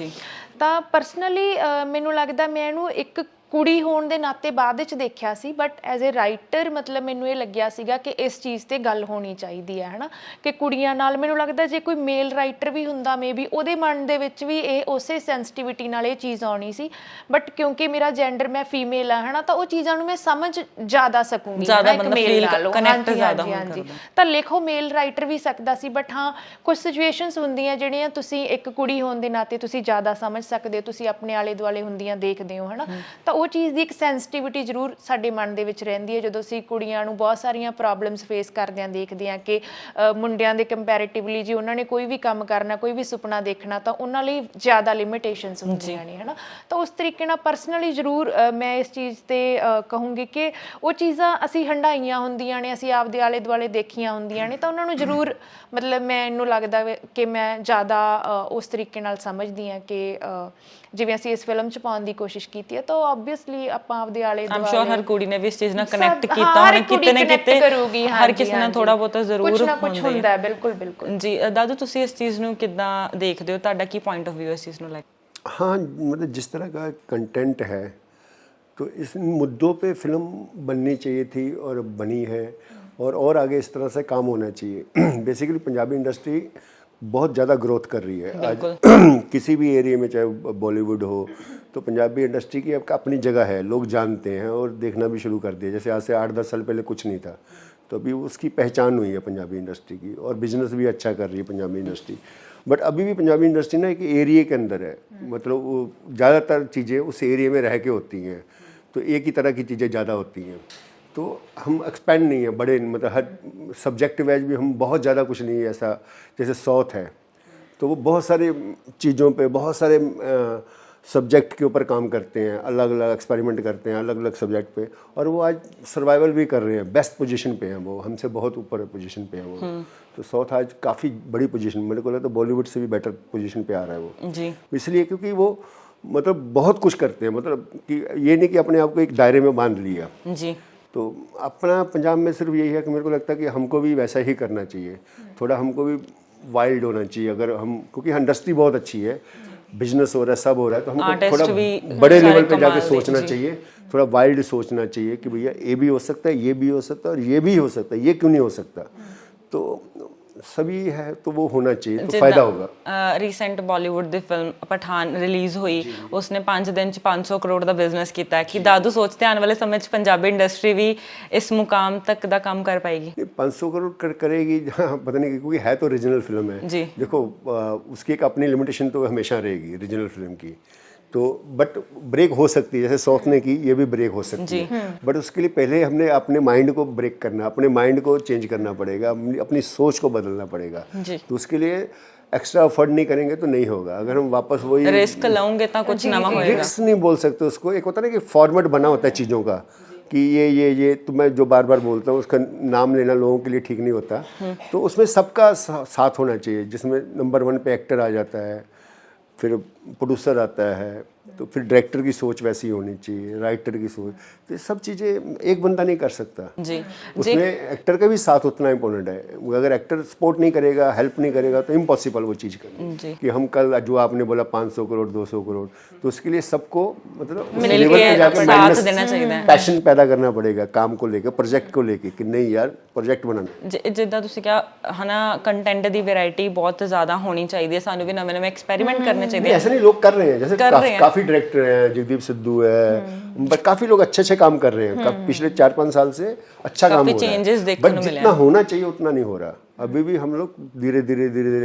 ਤਾਂ ਪਰਸਨਲੀ ਮੈਨੂੰ ਲੱਗਦਾ ਮੈਂ ਇਹਨੂੰ ਇੱਕ ਕੁੜੀ ਹੋਣ ਦੇ ਨਾਤੇ ਬਾਅਦ ਵਿੱਚ ਦੇਖਿਆ ਸੀ, ਬਟ ਐਜ਼ ਏ ਰਾਈਟਰ ਮਤਲਬ ਮੈਨੂੰ ਇਹ ਲੱਗਿਆ ਸੀਗਾ ਕਿ ਇਸ ਚੀਜ਼ 'ਤੇ ਗੱਲ ਹੋਣੀ ਚਾਹੀਦੀ ਹੈ ਨਾ, ਕਿ ਕੁੜੀਆਂ ਨਾਲ ਮੈਨੂੰ ਲੱਗਦਾ ਜੇ ਕੋਈ ਮੇਲ ਰਾਈਟਰ ਵੀ ਹੁੰਦਾ ਮੇ ਬੀ ਉਹਦੇ ਮਨ ਦੇ ਵਿੱਚ ਵੀ ਇਹ ਉਸੇ ਸੈਂਸਿਟੀਵਿਟੀ ਨਾਲ ਇਹ ਚੀਜ਼ ਆਉਣੀ ਸੀ, ਬਟ ਕਿਉਂਕਿ ਮੇਰਾ ਜੈਂਡਰ ਮੈਂ ਫੀਮੇਲ ਆ, ਹੈ ਨਾ, ਤਾਂ ਉਹ ਚੀਜ਼ਾਂ ਨੂੰ ਮੈਂ ਸਮਝ ਜ਼ਿਆਦਾ ਸਕੂੰਗੀ ਇੱਕ ਮੇਲ ਨਾਲ। ਹਾਂਜੀ, ਤਾਂ ਲਿਖੋ ਮੇਲ ਰਾਈਟਰ ਵੀ ਸਕਦਾ ਸੀ, ਬਟ ਹਾਂ ਕੁਝ ਸਿਚੁਏਸ਼ਨਸ ਹੁੰਦੀਆਂ ਜਿਹੜੀਆਂ ਤੁਸੀਂ ਇੱਕ ਕੁੜੀ ਹੋਣ ਦੇ ਨਾਤੇ ਤੁਸੀਂ ਜ਼ਿਆਦਾ ਸਮਝ ਸਕਦੇ ਹੋ, ਤੁਸੀਂ ਆਪਣੇ ਆਲੇ ਦੁਆਲੇ ਹੁੰਦੀਆਂ ਦੇਖਦੇ ਹੋ, ਹੈ ਨਾ। ਤਾਂ ਉਹ ਚੀਜ਼ ਦੀ ਇੱਕ ਸੈਂਸਿਟੀਵਿਟੀ ਜ਼ਰੂਰ ਸਾਡੇ ਮਨ ਦੇ ਵਿੱਚ ਰਹਿੰਦੀ ਹੈ ਜਦੋਂ ਅਸੀਂ ਕੁੜੀਆਂ ਨੂੰ ਬਹੁਤ ਸਾਰੀਆਂ ਪ੍ਰੋਬਲਮਸ ਫੇਸ ਕਰਦਿਆਂ ਦੇਖਦੇ ਹਾਂ ਕਿ ਮੁੰਡਿਆਂ ਦੇ ਕੰਪੈਰੀਟਿਵਲੀ ਜੀ ਉਹਨਾਂ ਨੇ ਕੋਈ ਵੀ ਕੰਮ ਕਰਨਾ, ਕੋਈ ਵੀ ਸੁਪਨਾ ਦੇਖਣਾ, ਤਾਂ ਉਹਨਾਂ ਲਈ ਜ਼ਿਆਦਾ ਲਿਮਿਟੇਸ਼ਨਸ ਹੁੰਦੀਆਂ ਨੇ, ਹੈ ਨਾ। ਤਾਂ ਉਸ ਤਰੀਕੇ ਨਾਲ ਪਰਸਨਲੀ ਜ਼ਰੂਰ ਮੈਂ ਇਸ ਚੀਜ਼ 'ਤੇ ਕਹੂੰਗੀ ਕਿ ਉਹ ਚੀਜ਼ਾਂ ਅਸੀਂ ਹੰਢਾਈਆਂ ਹੁੰਦੀਆਂ ਨੇ, ਅਸੀਂ ਆਪਦੇ ਆਲੇ ਦੁਆਲੇ ਦੇਖੀਆਂ ਹੁੰਦੀਆਂ ਨੇ, ਤਾਂ ਉਹਨਾਂ ਨੂੰ ਜ਼ਰੂਰ ਮਤਲਬ ਮੈਨੂੰ ਲੱਗਦਾ ਕਿ ਮੈਂ ਜ਼ਿਆਦਾ ਉਸ ਤਰੀਕੇ ਨਾਲ ਸਮਝਦੀ ਹਾਂ ਕਿ ਜਿਵੇਂ ਅਸੀਂ ਇਸ ਫਿਲਮ 'ਚ ਪਾਉਣ ਦੀ ਕੋਸ਼ਿਸ਼ ਕੀਤੀ ਹੈ, ਤਾਂ ਓਬਵੀਅਸਲੀ ਆਪਾਂ ਆਪਦੇ ਆਲੇ ਦੁਆਲੇ, ਆਮ ਸ਼ੋਰ ਹਰ ਕੁੜੀ ਨੇ ਵੀ ਇਸ ਚੀਜ਼ ਨਾਲ ਕਨੈਕਟ ਕੀਤਾ ਹੋਣਾ, ਕਿਤੇ ਨਾ ਕਿਤੇ ਹਰ ਕਿਸੇ ਨਾਲ ਥੋੜਾ ਬਹੁਤਾ ਜ਼ਰੂਰ ਕੁਝ ਨਾ ਕੁਝ ਹੁੰਦਾ ਹੈ। ਬਿਲਕੁਲ ਬਿਲकुल ਜੀ। ਦਾਦੂ ਤੁਸੀਂ ਇਸ ਚੀਜ਼ ਨੂੰ ਕਿੱਦਾਂ ਦੇਖਦੇ ਹੋ, ਤੁਹਾਡਾ ਕੀ ਪੁਆਇੰਟ ਆਫ व्यू ਇਸ ਚੀਜ਼ ਨੂੰ ਲੈ ਕੇ? हाँ, मतलब जिस तरह का कंटेंट है तो इस मुद्दों पे फिल्म बननी चाहिए थी और बनी है, और आगे इस तरह से काम होना चाहिए। बेसिकली पंजाबी इंडस्ट्री बहुत ज़्यादा ग्रोथ कर रही है आज किसी भी एरिया में, चाहे बॉलीवुड हो, तो पंजाबी इंडस्ट्री की अपनी जगह है, लोग जानते हैं और देखना भी शुरू कर दिया। जैसे आज से 8-10 साल पहले कुछ नहीं था, तो अभी उसकी पहचान हुई है पंजाबी इंडस्ट्री की, और बिजनेस भी अच्छा कर रही है पंजाबी इंडस्ट्री। बट अभी भी पंजाबी इंडस्ट्री ना एक एरिया के अंदर है, मतलब वो ज़्यादातर चीज़ें उस एरिया में रह के होती हैं, तो एक ही तरह की चीज़ें ज़्यादा होती हैं। तो हम एक्सपेंड नहीं है बड़े, मतलब हर सब्जेक्ट वाइज भी हम बहुत ज़्यादा कुछ नहीं है ऐसा। जैसे साउथ है तो वो बहुत सारे चीज़ों पे, बहुत सारे सब्जेक्ट के ऊपर काम करते हैं, अलग अलग एक्सपेरिमेंट करते हैं अलग अलग सब्जेक्ट पे, और वो आज सर्वाइवल भी कर रहे हैं, बेस्ट पोजीशन पे हैं वो, हमसे बहुत ऊपर पोजीशन पे हैं वो। तो साउथ आज काफ़ी बड़ी पोजीशन, मेरे को लगता है बॉलीवुड से भी बेटर पोजीशन पे आ रहा है वो जी, इसलिए क्योंकि वो मतलब बहुत कुछ करते हैं, मतलब कि ये नहीं कि अपने आप को एक दायरे में बांध लिया। जी तो अपना पंजाब में सिर्फ यही है कि मेरे को लगता है कि हमको भी वैसा ही करना चाहिए, थोड़ा हमको भी वाइल्ड होना चाहिए। अगर हम, क्योंकि इंडस्ट्री बहुत अच्छी है, बिजनेस हो रहा है, सब हो रहा है, तो हमको Artist थोड़ा भी बड़े सारे लेवल पे जाके कमाल दे, सोचना जी। चाहिए, थोड़ा वाइल्ड सोचना चाहिए कि भैया ये भी हो सकता है, ये भी हो सकता है और ये भी हो सकता है, ये क्यों नहीं हो सकता। तो सभी है तो वो होना चाहिए, तो फायदा होगा। ਰੀਸੈਂਟ ਬਾਲੀਵੁੱਡ ਦੀ ਫਿਲਮ ਪਠਾਨ ਰਿਲੀਜ਼ ਹੋਈ, ਉਸਨੇ 5 ਦਿਨ ਚ 500 ਕਰੋੜ ਦਾ ਬਿਜ਼ਨਸ ਕੀਤਾ ਹੈ। ਕਿ ਦਾਦੂ ਸੋਚਦੇ ਆਉਣ ਵਾਲੇ ਸਮੇਂ ਚ ਪੰਜਾਬੀ ਇੰਡਸਟਰੀ ਵੀ ਇਸ ਮੁਕਾਮ ਤੱਕ ਦਾ ਕੰਮ ਕਰ ਪਾਏਗੀ? 500 करोड़ करेगी, हाँ, पता नहीं, क्योंकि है तो रीजनल फिल्म है। जी। देखो उसकी एक अपनी लिमिटेशन तो हमेशा रहेगी रीजनल फिल्म की, तो बट ब्रेक हो सकती है, जैसे साउथ ने की, ये भी ब्रेक हो सकती है। बट उसके लिए पहले हमने अपने माइंड को ब्रेक करना, अपने माइंड को चेंज करना पड़ेगा, अपनी सोच को बदलना पड़ेगा। जी। तो उसके लिए एक्स्ट्रा एफर्ट नहीं करेंगे तो नहीं होगा। अगर हम वापस वही ਰਿਸਕ ਲਓਗੇ ਤਾਂ ਕੁਝ ਨਵਾਂ ਹੋਏਗਾ। रिस्क नहीं बोल सकते उसको, एक होता है ना कि फॉर्मेट बना होता है चीज़ों का, कि ये तो मैं जो बार बार बोलता हूँ, उसका नाम लेना लोगों के लिए ठीक नहीं होता। तो उसमें सबका साथ होना चाहिए, जिसमें नंबर 1 पे एक्टर आ जाता है, फिर प्रोड्यूसर आता है, तो फिर डायरेक्टर की सोच वैसी होनी चाहिए, राइटर की सोच, तो ये सब चीज़ें एक बंदा नहीं कर सकता। जी उसमें एक्टर का भी साथ उतना इम्पोर्टेंट है। अगर एक्टर सपोर्ट नहीं करेगा, हेल्प नहीं करेगा, तो इम्पॉसिबल वो चीज़ करनी जी। कि हम कल जो आपने बोला 500 करोड़ 200 करोड़, तो उसके लिए सबको मतलब उस मिल लेवल के पे जाकर साथ देना चाहिए है। पैशन पैदा करना पड़ेगा काम को लेकर, प्रोजेक्ट को लेकर, कि नहीं यार प्रोजेक्ट बनाना। ਜਿੱਦਾਂ ਤੁਸੀਂ ਕਿਹਾ ਹਨਾ, ਕੰਟੈਂਟ ਦੀ ਵੈਰਾਈਟੀ ਬਹੁਤ ਜ਼ਿਆਦਾ ਹੋਣੀ ਚਾਹੀਦੀ ਹੈ, ਸਾਨੂੰ ਵੀ ਨਵੇਂ ਨਵੇਂ ਐਕਸਪੈਰੀਮੈਂਟ ਕਰਨੇ ਚਾਹੀਦੇ नहीं, ऐसा नहीं, लोग कर रहे हैं, जैसे कर रहे हैं। काफी डायरेक्टर हैं, जगदीप सिद्धू है, बट काफी लोग अच्छे अच्छे काम कर रहे हैं। पिछले 4-5 साल से अच्छा काम हो रहा changes है, देखने बट को मिले जितना होना चाहिए उतना नहीं हो रहा। अभी भी हम लोग धीरे धीरे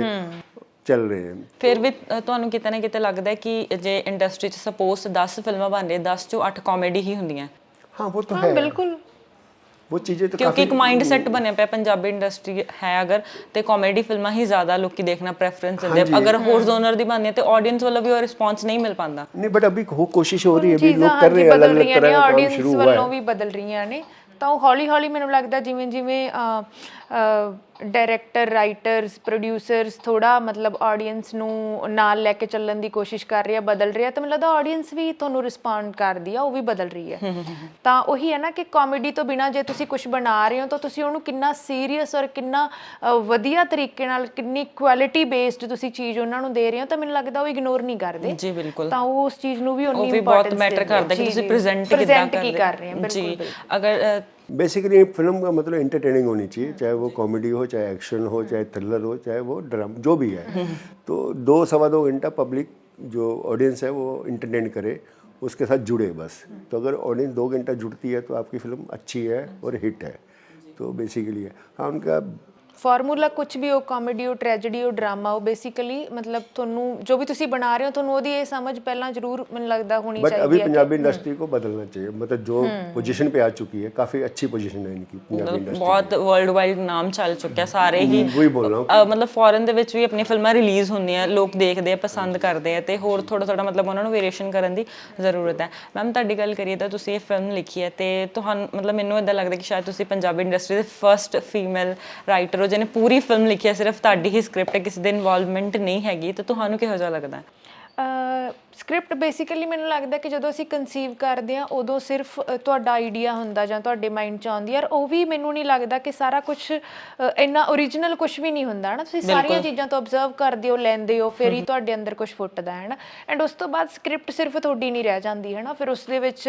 चल रहे हैं। ਫਿਰ ਵੀ ਤੁਹਾਨੂੰ ਕਿਤੇ ਨਾ ਕਿਤੇ ਲੱਗਦਾ ਹੈ ਕਿ ਜੇ ਇੰਡਸਟਰੀ 'ਚ ਸਪੋਜ਼ 10 ਫਿਲਮਾਂ ਬਣ ਰਹੀਆਂ, 10 ਚੋਂ 8 ਕਾਮੇਡੀ ਹੀ ਹੁੰਦੀਆਂ, हाँ वो तो हाँ है, बिल्कुल। वो चीजें तो ਕਿਉਂਕਿ ਇੱਕ काफी ਮਾਈਂਡ ਸੈਟ ਬਣਿਆ ਪਿਆ ਪੰਜਾਬੀ ਇੰਡਸਟਰੀ ਹੈ ਅਗਰ, ਤੇ ਕਾਮੇਡੀ ਫਿਲਮਾਂ ਹੀ ਜ਼ਿਆਦਾ ਲੋਕੀ ਦੇਖਣਾ ਪ੍ਰੈਫਰੈਂਸ ਦਿੰਦੇ ਆ। ਅਗਰ ਹੋਰ ਜ਼ੋਨਰ ਦੀ ਬਣਦੀ ਹੈ ਤੇ ਆਡੀਅנס ਵੱਲੋਂ ਵੀ ਉਹ ਰਿਸਪੌਂਸ ਨਹੀਂ ਮਿਲ ਪਾਉਂਦਾ। नहीं, बट अभी कोशिश हो रही है, अभी ਚੀਜ਼ਾਂ लोग कर रहे हैं, ਬਦਲ अलग अलग ਰਹੀਆਂ ਨੇ, तरह का काम ਆਡੀਅנס शुरू हुआ ਵੱਲੋਂ है। ਵੀ ਬਦਲ ਰਹੀਆਂ ਨੇ। ਤਾਂ ਉਹ ਹੌਲੀ ਹੌਲੀ ਮੈਨੂੰ ਲੱਗਦਾ ਜਿਵੇਂ ਜਿਵੇਂ ਡਾਇਰੈਕਟਰ, ਰਾਈਟਰਸ, ਪ੍ਰੋਡਿਊਸਰਸ ਥੋੜਾ ਮਤਲਬ ਆਡੀਅנס ਨੂੰ ਨਾਲ ਲੈ ਕੇ ਚੱਲਣ ਦੀ ਕੋਸ਼ਿਸ਼ ਕਰ ਰਹੀ ਆ, ਬਦਲ ਰਹੀ ਆ, ਤਾਂ ਮੈਨੂੰ ਲੱਗਦਾ ਆਡੀਅנס ਵੀ ਤੁਹਾਨੂੰ ਰਿਸਪੌਂਡ ਕਰਦੀ ਆ, ਉਹ ਵੀ ਬਦਲ ਰਹੀ ਹੈ। ਤਾਂ ਉਹੀ ਹੈ ਨਾ ਕਿ ਕਾਮੇਡੀ ਤੋਂ ਬਿਨਾ ਜੇ ਤੁਸੀਂ ਕੁਝ ਬਣਾ ਰਹੇ ਹੋ ਤਾਂ ਤੁਸੀਂ ਉਹਨੂੰ ਕਿੰਨਾ ਸੀਰੀਅਸ ਔਰ ਕਿੰਨਾ ਵਧੀਆ ਤਰੀਕੇ ਨਾਲ, ਕਿੰਨੀ ਕੁਆਲਿਟੀ ਬੇਸਡ ਤੁਸੀਂ ਚੀਜ਼ ਉਹਨਾਂ ਨੂੰ ਦੇ ਰਹੇ ਹੋ, ਤਾਂ ਮੈਨੂੰ ਲੱਗਦਾ ਉਹ ਇਗਨੋਰ ਨਹੀਂ ਕਰਦੇ। ਜੀ ਬਿਲਕੁਲ। ਤਾਂ ਉਹ ਉਸ ਚੀਜ਼ ਨੂੰ ਵੀ ਉਨੀ ਉਹ ਵੀ ਬਹੁਤ ਮੈਟਰ ਕਰਦਾ ਕਿ ਤੁਸੀਂ ਪ੍ਰੈਜ਼ੈਂਟ ਕੀ ਕਰ ਰਹੇ ਹੋ। ਜੀ ਅਗਰ बेसिकली फिल्म का मतलब एंटरटेनिंग होनी चाहिए, चाहे वो कॉमेडी हो, चाहे एक्शन हो, चाहे थ्रिलर हो, चाहे वो ड्रामा, जो भी है। तो 2-2.25 घंटा पब्लिक जो ऑडियंस है वो इंटरटेन करे, उसके साथ जुड़े बस। तो अगर ऑडियंस 2 घंटा जुड़ती है तो आपकी फिल्म अच्छी है और हिट है। तो बेसिकली है, हाँ, उनका ਫਾਰਮੂਲਾ ਕੁਝ ਵੀ ਹੋ, ਕਾਮੇਡੀ ਹੋ, ਟ੍ਰੈਜੇਡੀ ਹੋ, ਡਰਾਮਾ ਹੋ, ਬੇਸਿਕਲੀ ਮਤਲਬ ਤੁਹਾਨੂੰ ਜੋ ਵੀ ਤੁਸੀਂ ਬਣਾ ਰਹੇ ਹੋ ਤੁਹਾਨੂੰ ਉਹਦੀ ਇਹ ਸਮਝ ਪਹਿਲਾਂ ਜ਼ਰੂਰ ਮੈਨੂੰ ਲੱਗਦਾ ਹੋਣੀ बट ਚਾਹੀਦੀ अभी ਹੈ। पंजाबी इंडस्ट्री को बदलना चाहिए, मतलब जो पोजीशन पे आ चुकी है, काफ़ी अच्छी पोजीशन है इनकी पंजाबी इंडस्ट्री। ਬਹੁਤ ਵਰਲਡ ਵਾਈਡ ਨਾਮ ਚੱਲ ਚੁੱਕਿਆ, ਸਾਰੇ ਹੀ वही बोल रहा हूँ। ਮਤਲਬ ਫੋਰਨ ਦੇ ਵਿੱਚ ਵੀ ਆਪਣੀ ਫਿਲਮਾਂ ਰਿਲੀਜ਼ ਹੁੰਦੀਆਂ, ਲੋਕ ਦੇਖਦੇ ਆ, ਪਸੰਦ ਕਰਦੇ ਆ, ਤੇ ਹੋਰ ਥੋੜਾ ਥੋੜਾ ਮਤਲਬ ਉਹਨਾਂ ਨੂੰ ਵੇਰੀਏਸ਼ਨ ਕਰਨ ਦੀ ਜ਼ਰੂਰਤ ਹੈ। ਮੈਮ ਤੁਹਾਡੀ ਗੱਲ ਕਰੀਏ ਤਾਂ ਤੁਸੀਂ ਇਹ ਫਿਲਮ ਲਿਖੀ ਹੈ, ਤੇ ਤੁਹਾਨੂੰ ਮਤਲਬ ਮੈਨੂੰ ਇਦਾਂ ਲੱਗਦਾ ਕਿ ਸ਼ਾਇਦ ਤੁਸੀਂ ਪੰਜਾਬੀ ਇੰਡਸਟਰੀ ਦੇ ਫਰਸਟ ਫੀਮੇਲ ਰਾਈਟਰ ਹੋ ਜਿਹਨੇ ਪੂਰੀ ਫਿਲਮ ਲਿਖੀ ਹੈ, ਸਿਰਫ ਤੁਹਾਡੀ ਹੀ ਸਕ੍ਰਿਪਟ ਹੈ, ਕਿਸੇ ਦੀ ਇਨਵੋਲਵਮੈਂਟ ਨਹੀਂ ਹੈਗੀ, ਤਾਂ ਤੁਹਾਨੂੰ ਕਿਹੋ ਜਿਹਾ ਲੱਗਦਾ? ਸਕ੍ਰਿਪਟ ਬੇਸਿਕਲੀ ਮੈਨੂੰ ਲੱਗਦਾ ਕਿ ਜਦੋਂ ਅਸੀਂ ਕਨਸੀਵ ਕਰਦੇ ਹਾਂ ਉਦੋਂ ਸਿਰਫ ਤੁਹਾਡਾ ਆਈਡੀਆ ਹੁੰਦਾ ਜਾਂ ਤੁਹਾਡੇ ਮਾਈਂਡ 'ਚ ਆਉਂਦੀ ਯਾਰ, ਉਹ ਵੀ ਮੈਨੂੰ ਨਹੀਂ ਲੱਗਦਾ ਕਿ ਸਾਰਾ ਕੁਝ ਇੰਨਾ ਓਰੀਜਨਲ ਕੁਝ ਵੀ ਨਹੀਂ ਹੁੰਦਾ ਹੈ ਨਾ। ਤੁਸੀਂ ਸਾਰੀਆਂ ਚੀਜ਼ਾਂ ਤੋਂ ਅਬਜ਼ਰਵ ਕਰਦੇ ਹੋ, ਲੈਂਦੇ ਹੋ, ਫਿਰ ਹੀ ਤੁਹਾਡੇ ਅੰਦਰ ਕੁਝ ਫੁੱਟਦਾ ਹੈ ਨਾ। ਐਂਡ ਉਸ ਤੋਂ ਬਾਅਦ ਸਕ੍ਰਿਪਟ ਸਿਰਫ ਤੁਹਾਡੀ ਨਹੀਂ ਰਹਿ ਜਾਂਦੀ ਹੈ ਨਾ, ਫਿਰ ਉਸ ਦੇ ਵਿੱਚ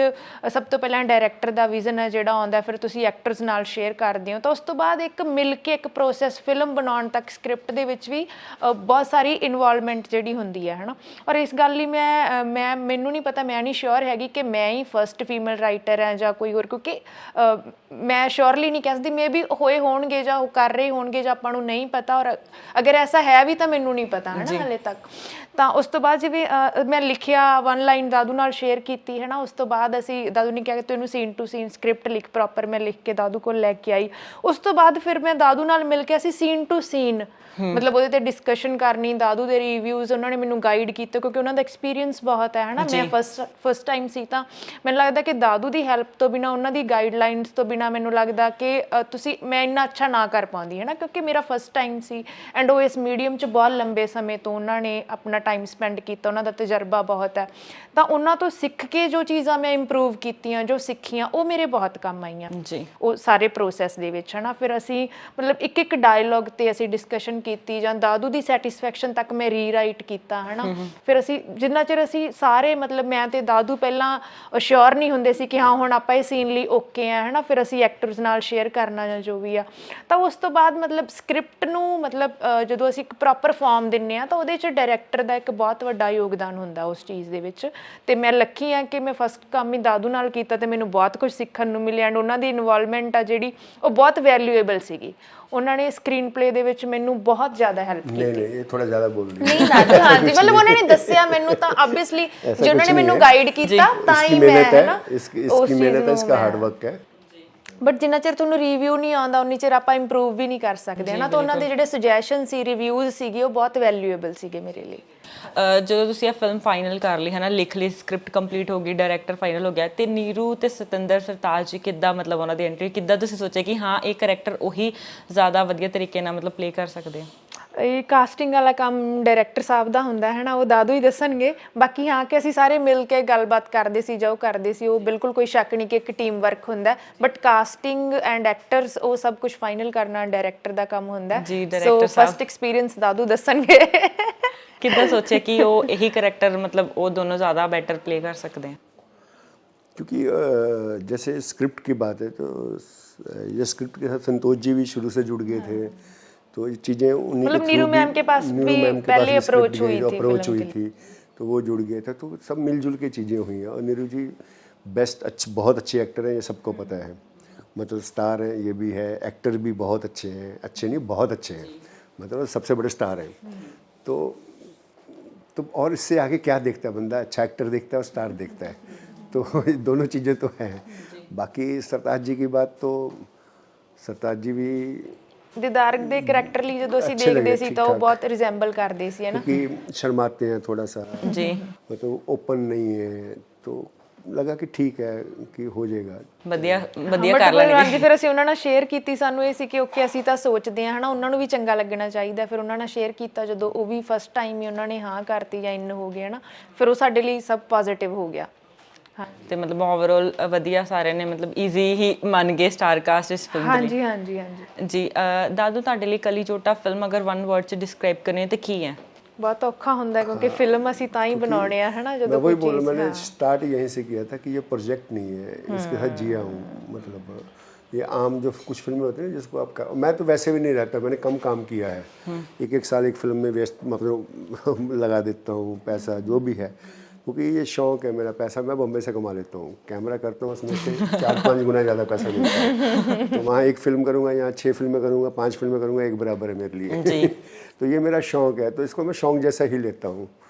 ਸਭ ਤੋਂ ਪਹਿਲਾਂ ਡਾਇਰੈਕਟਰ ਦਾ ਵਿਜ਼ਨ ਹੈ ਜਿਹੜਾ ਆਉਂਦਾ, ਫਿਰ ਤੁਸੀਂ ਐਕਟਰਸ ਨਾਲ ਸ਼ੇਅਰ ਕਰਦੇ ਹੋ, ਤਾਂ ਉਸ ਤੋਂ ਬਾਅਦ ਇੱਕ ਮਿਲ ਕੇ ਇੱਕ ਪ੍ਰੋਸੈਸ ਫਿਲਮ ਬਣਾਉਣ ਤੱਕ ਸਕ੍ਰਿਪਟ ਦੇ ਵਿੱਚ ਵੀ ਬਹੁਤ ਸਾਰੀ ਇਨਵੋਲਵਮੈਂਟ ਜਿਹੜੀ ਹੁੰਦੀ ਹੈ ਨਾ। ਔਰ ਇਸ ਗੱਲ ਲਈ ਮੈਨੂੰ ਨਹੀਂ ਪਤਾ, ਮੈਂ ਨਹੀਂ ਸ਼ੋਰ ਹੈਗੀ ਕਿ ਮੈਂ ਹੀ ਫਸਟ ਫੀਮੇਲ ਰਾਈਟਰ ਹਾਂ ਜਾਂ ਕੋਈ ਹੋਰ, ਕਿਉਂਕਿ ਮੈਂ ਸ਼ੋਰਲੀ ਨਹੀਂ ਕਹਿ ਸਕਦੀ, ਮੇ ਵੀ ਹੋਏ ਹੋਣਗੇ ਜਾਂ ਉਹ ਕਰ ਰਹੇ ਹੋਣਗੇ ਜਾਂ ਆਪਾਂ ਨੂੰ ਨਹੀਂ ਪਤਾ, ਔਰ ਅਗਰ ਐਸਾ ਹੈ ਵੀ ਤਾਂ ਮੈਨੂੰ ਨਹੀਂ ਪਤਾ ਹੈ ਨਾ ਹਾਲੇ ਤੱਕ। ਤਾਂ ਉਸ ਤੋਂ ਬਾਅਦ ਜਿਵੇਂ ਮੈਂ ਲਿਖਿਆ, 1 ਲਾਈਨ ਦਾਦੂ ਨਾਲ ਸ਼ੇਅਰ ਕੀਤੀ ਹੈ ਨਾ, ਉਸ ਤੋਂ ਬਾਅਦ ਅਸੀਂ ਦਾਦੂ ਨੇ ਕਿਹਾ ਕਿ ਤੂੰ ਇਹਨੂੰ ਸੀਨ ਟੂ ਸੀਨ ਸਕ੍ਰਿਪਟ ਲਿਖ ਪ੍ਰੋਪਰ, ਮੈਂ ਲਿਖ ਕੇ ਦਾਦੂ ਕੋਲ ਲੈ ਕੇ ਆਈ। ਉਸ ਤੋਂ ਬਾਅਦ ਫਿਰ ਮੈਂ ਦਾਦੂ ਨਾਲ ਮਿਲ ਕੇ ਅਸੀਂ ਸੀਨ ਟੂ ਸੀਨ ਮਤਲਬ ਉਹਦੇ ਤੇ ਡਿਸਕਸ਼ਨ ਕਰਨੀ, ਦਾਦੂ ਦੇ ਰਿਵਿਊਜ਼ ਉਹਨਾਂ ਨੇ ਮੈਨੂੰ ਗਾਈਡ ਕੀਤੇ, ਕਿਉਂਕਿ ਉਹਨਾਂ ਦਾ ਐਕਸਪੀਰੀਅੰਸ ਐਕਸਪੀਰੀਅੰਸ ਬਹੁਤ ਹੈ ਹਨਾ। ਮੈਂ ਫਸਟ ਟਾਈਮ ਸੀ ਤਾਂ ਮੈਨੂੰ ਲੱਗਦਾ ਕਿ ਦਾਦੂ ਦੀ ਹੈਲਪ ਤੋਂ ਬਿਨਾ, ਉਹਨਾਂ ਦੀ ਗਾਈਡਲਾਈਨਸ ਤੋਂ ਬਿਨਾ ਮੈਨੂੰ ਲੱਗਦਾ ਕਿ ਮੈਂ ਇੰਨਾ ਅੱਛਾ ਨਾ ਕਰ ਪਾਉਂਦੀ ਹੈ ਨਾ, ਕਿਉਂਕਿ ਮੇਰਾ ਫਸਟ ਟਾਈਮ ਸੀ ਐਂਡ ਉਹ ਇਸ ਮੀਡੀਅਮ 'ਚ ਬਹੁਤ ਲੰਬੇ ਸਮੇਂ ਤੋਂ ਉਹਨਾਂ ਨੇ ਆਪਣਾ ਟਾਈਮ ਸਪੈਂਡ ਕੀਤਾ, ਉਹਨਾਂ ਦਾ ਤਜਰਬਾ ਬਹੁਤ ਹੈ। ਤਾਂ ਉਹਨਾਂ ਤੋਂ ਸਿੱਖ ਕੇ ਜੋ ਚੀਜ਼ਾਂ ਮੈਂ ਇੰਪਰੂਵ ਕੀਤੀਆਂ, ਜੋ ਸਿੱਖੀਆਂ, ਉਹ ਮੇਰੇ ਬਹੁਤ ਕੰਮ ਆਈਆਂ ਜੀ ਉਹ ਸਾਰੇ ਪ੍ਰੋਸੈਸ ਦੇ ਵਿੱਚ ਹੈ ਨਾ। ਫਿਰ ਅਸੀਂ ਮਤਲਬ ਇੱਕ ਡਾਇਲੋਗ 'ਤੇ ਅਸੀਂ ਡਿਸਕਸ਼ਨ ਕੀਤੀ, ਜਾਂ ਦਾਦੂ ਦੀ ਸੈਟਿਸਫੈਕਸ਼ਨ ਤੱਕ ਮੈਂ ਰੀਰਾਈਟ ਕੀਤਾ ਹੈ ਨਾ। ਫਿਰ ਅਸੀਂ ਜਿੰਨਾ ਚਿਰ ਅਸੀਂ ਸਾਰੇ ਮਤਲਬ ਮੈਂ ਤੇ ਦਾਦੂ ਪਹਿਲਾਂ ਅਸ਼ੋਰ ਨਹੀਂ ਹੁੰਦੇ ਸੀ ਕਿ ਹਾਂ ਹੁਣ ਆਪਾਂ ਇਹ ਸੀਨ ਲਈ ਓਕੇ ਆ ਹੈ ਨਾ, ਫਿਰ ਅਸੀਂ ਐਕਟਰਸ ਨਾਲ ਸ਼ੇਅਰ ਕਰਨਾ ਜਾਂ ਜੋ ਵੀ ਆ, ਤਾਂ ਉਸ ਤੋਂ ਬਾਅਦ ਮਤਲਬ ਸਕ੍ਰਿਪਟ ਨੂੰ ਮਤਲਬ ਜਦੋਂ ਅਸੀਂ ਇੱਕ ਪ੍ਰੋਪਰ ਫਾਰਮ ਦਿੰਦੇ ਹਾਂ ਤਾਂ ਉਹਦੇ 'ਚ ਡਾਇਰੈਕਟਰ ਦਾ ਇੱਕ ਬਹੁਤ ਵੱਡਾ ਯੋਗਦਾਨ ਹੁੰਦਾ ਉਸ ਚੀਜ਼ ਦੇ ਵਿੱਚ। ਅਤੇ ਮੈਂ ਲੱਕੀ ਹਾਂ ਕਿ ਮੈਂ ਫਸਟ ਕੰਮ ਹੀ ਦਾਦੂ ਨਾਲ ਕੀਤਾ ਅਤੇ ਮੈਨੂੰ ਬਹੁਤ ਕੁਝ ਸਿੱਖਣ ਨੂੰ ਮਿਲਿਆ ਐਂਡ ਉਹਨਾਂ ਦੀ ਇਨਵੋਲਵਮੈਂਟ ਆ ਜਿਹੜੀ ਉਹ ਬਹੁਤ ਵੈਲਿਊਏਬਲ ਸੀਗੀ। ਉਹਨਾਂ ਨੇ ਸਕਰੀਨ ਪਲੇ ਦੇ ਵਿੱਚ ਮੈਨੂੰ ਬਹੁਤ ਜ਼ਿਆਦਾ ਹੈਲਪ ਕੀਤੀ। ਨਹੀਂ ਇਹ ਥੋੜਾ ਜ਼ਿਆਦਾ ਬੋਲ ਰਹੀ ਨਹੀਂ ਦਾਦੂ, ਹਾਂਜੀ ਮਤਲਬ ਉਹਨਾਂ ਨੇ ਦੱਸਿਆ ਮੈਨੂੰ, ਤਾਂ ਆਬਵੀਅਸਲੀ ਜੇ ਉਹਨਾਂ ਨੇ ਮੈਨੂੰ ਗਾਈਡ ਕੀਤਾ ਤਾਂ ਹੀ ਮੈਂ ਹੈ ਨਾ इसकी मेहनत है, इसका हार्ड वर्क है। ਬਟ ਜਿੰਨਾ ਚਿਰ ਤੁਹਾਨੂੰ ਰਿਵਿਊ ਨਹੀਂ ਆਉਂਦਾ ਉਨੀ ਚਿਰ ਆਪਾਂ ਇੰਪਰੂਵ ਵੀ ਨਹੀਂ ਕਰ ਸਕਦੇ ਨਾ। ਤਾਂ ਉਹਨਾਂ ਦੇ ਜਿਹੜੇ ਸੁਜੈਸ਼ਨ ਸੀ, ਰਿਵਿਊਜ਼ ਸੀਗੇ, ਉਹ ਬਹੁਤ ਵੈਲਿਊਏਬਲ ਸੀਗੇ ਮੇਰੇ ਲਈ। ਜਦੋਂ ਤੁਸੀਂ ਇਹ ਫਿਲਮ ਫਾਈਨਲ ਕਰ ਲਈ ਹੈ ਨਾ, ਲਿਖ ਲਈ, ਸਕ੍ਰਿਪਟ ਕੰਪਲੀਟ ਹੋ ਗਈ, ਡਾਇਰੈਕਟਰ ਫਾਈਨਲ ਹੋ ਗਿਆ, ਤੇ ਨੀਰੂ ਤੇ ਸਤਿੰਦਰ ਸਰਤਾਜ ਜੀ ਕਿੱਦਾਂ ਮਤਲਬ ਉਹਨਾਂ ਦੀ ਐਂਟਰੀ ਕਿੱਦਾਂ ਤੁਸੀਂ ਸੋਚਿਆ ਕਿ ਹਾਂ ਇਹ ਕਰੈਕਟਰ ਉਹੀ ਜ਼ਿਆਦਾ ਵਧੀਆ ਤਰੀਕੇ ਨਾਲ ਮਤਲਬ ਪਲੇ ਕਰ ਸਕਦੇ ਆ? ਇਹ ਕਾਸਟਿੰਗ ਵਾਲਾ ਕੰਮ ਡਾਇਰੈਕਟਰ ਸਾਹਿਬ ਦਾ ਹੁੰਦਾ ਹੈ ਨਾ, ਉਹ ਦਾਦੂ ਹੀ ਦੱਸਣਗੇ। ਬਾਕੀ ਹਾਂ ਕਿ ਅਸੀਂ ਸਾਰੇ ਮਿਲ ਕੇ ਗੱਲਬਾਤ ਕਰਦੇ ਸੀ ਜਾਂ ਉਹ ਕਰਦੇ ਸੀ, ਉਹ ਬਿਲਕੁਲ ਕੋਈ ਸ਼ੱਕ ਨਹੀਂ ਕਿ ਇੱਕ ਟੀਮ ਵਰਕ ਹੁੰਦਾ। ਬਟ ਕਾਸਟਿੰਗ ਐਂਡ ਐਕਟਰਸ ਉਹ ਸਭ ਕੁਝ ਫਾਈਨਲ ਕਰਨਾ ਡਾਇਰੈਕਟਰ ਦਾ ਕੰਮ ਹੁੰਦਾ। ਸੋ ਫਸਟ ਐਕਸਪੀਰੀਅੰਸ ਦਾਦੂ ਦੱਸਣਗੇ। ਕਿੱਦਾਂ ਸੋਚਿਆ ਕਿ ਉਹ ਇਹੀ ਕਰੈक्टर मतलब वो दोनों ज़्यादा बेटर प्ले कर सकते हैं? क्योंकि जैसे स्क्रिप्ट की बात है तो ये स्क्रिप्ट के साथ संतोष जी भी शुरू से जुड़ गए थे, तो ये चीज़ें उन्हीं मतलब नीरू मैम के पास भी पहले अप्रोच हुई थी तो वो जुड़ गए थे, तो सब मिलजुल के चीज़ें हुई हैं। और नीरू जी बेस्ट बहुत अच्छे एक्टर हैं, ये सबको पता है, मतलब स्टार हैं, ये भी है, एक्टर भी बहुत अच्छे हैं, अच्छे नहीं बहुत अच्छे हैं, मतलब सबसे बड़े स्टार हैं। तो और इससे आगे क्या देखता है बंदा? अच्छा एक्टर देखता है और स्टार देखता है, तो ये दोनों चीज़ें तो हैं। बाकी सरताज जी की बात तो सरताज जी भी दिदारक ਦੇ ਕਰੈਕਟਰ ਲਈ ਜਦੋਂ ਅਸੀਂ ਦੇਖਦੇ ਸੀ ਤਾਂ ਉਹ ਬਹੁਤ ਰਿਜ਼ੈਂਬਲ ਕਰਦੇ ਸੀ ਹੈ ਨਾ, क्योंकि शर्माते हैं थोड़ा सा जी, मतलब ओपन नहीं है, तो लगा कि ठीक है कि हो जाएगा, ਵਧੀਆ ਕਰ ਲਾਂਗੇ। ਹਾਂਜੀ ਫਿਰ ਅਸੀਂ ਉਹਨਾਂ ਨਾਲ ਸ਼ੇਅਰ ਕੀਤੀ, ਸਾਨੂੰ ਇਹ ਸੀ ਕਿ ਓਕੇ ਅਸੀਂ ਤਾਂ ਸੋਚਦੇ ਹਾਂ ਹਨਾ, ਉਹਨਾਂ ਨੂੰ ਵੀ ਚੰਗਾ ਲੱਗਣਾ ਚਾਹੀਦਾ। ਫਿਰ ਉਹਨਾਂ ਨਾਲ ਸ਼ੇਅਰ ਕੀਤਾ, ਜਦੋਂ ਉਹ ਵੀ ਫਸਟ ਟਾਈਮ ਹੀ ਉਹਨਾਂ ਨੇ ਹਾਂ ਕਰਤੀ ਜਾਂ ਇਨ ਹੋ ਗਿਆ ਨਾ, ਫਿਰ ਉਹ ਸਾਡੇ ਲਈ ਸਭ ਪੋਜ਼ਿਟਿਵ ਹੋ ਗਿਆ। ਤੇ ਮਤਲਬ ਓਵਰਆਲ ਵਧੀਆ ਸਾਰਿਆਂ ਨੇ ਮਤਲਬ ਈਜ਼ੀ ਹੀ ਮੰਨ ਗਏ ਸਟਾਰ ਕਾਸਟ ਇਸ ਫਿਲਮ ਦੇ ਲਈ। ਹਾਂਜੀ ਜੀ ਦਾਦੂ ਤੁਹਾਡੇ ਲਈ ਕਲੀ ਜੋਟਾ ਫਿਲਮ ਅਗਰ ਵਨ ਵਰਡ ਚ ਡਿਸਕ੍ਰਾਈਬ ਕਰਨੀ ਤਾਂ ਕੀ ਹੈ? बहुत औखा होता है क्योंकि फिल्म ਅਸੀਂ ਤਾਂ ਹੀ ਬਣਾਉਣੇ ਆ है ना। मैं वही बोल रहा, मैंने स्टार्ट यहीं से किया था कि ये प्रोजेक्ट नहीं है, इसके साथ जिया हूँ, मतलब ये आम जो कुछ फिल्में होती हैं जिसको आप मैं तो वैसे भी नहीं रहता, मैंने कम काम किया है, एक साल एक फिल्म में वेस्ट मतलब लगा देता हूँ पैसा जो भी है, क्योंकि ये शौक है मेरा। पैसा मैं बॉम्बे से कमा लेता हूँ, कैमरा करता हूँ, उसमें से 4-5 गुना ज़्यादा पैसा मिलता है। तो वहाँ एक फिल्म करूँगा, यहाँ 6 फिल्में करूँगा, 5 फिल्में करूँगा, एक बराबर है मेरे लिए। तो ये मेरा शौक है, तो इसको मैं शौक जैसा ही लेता हूँ।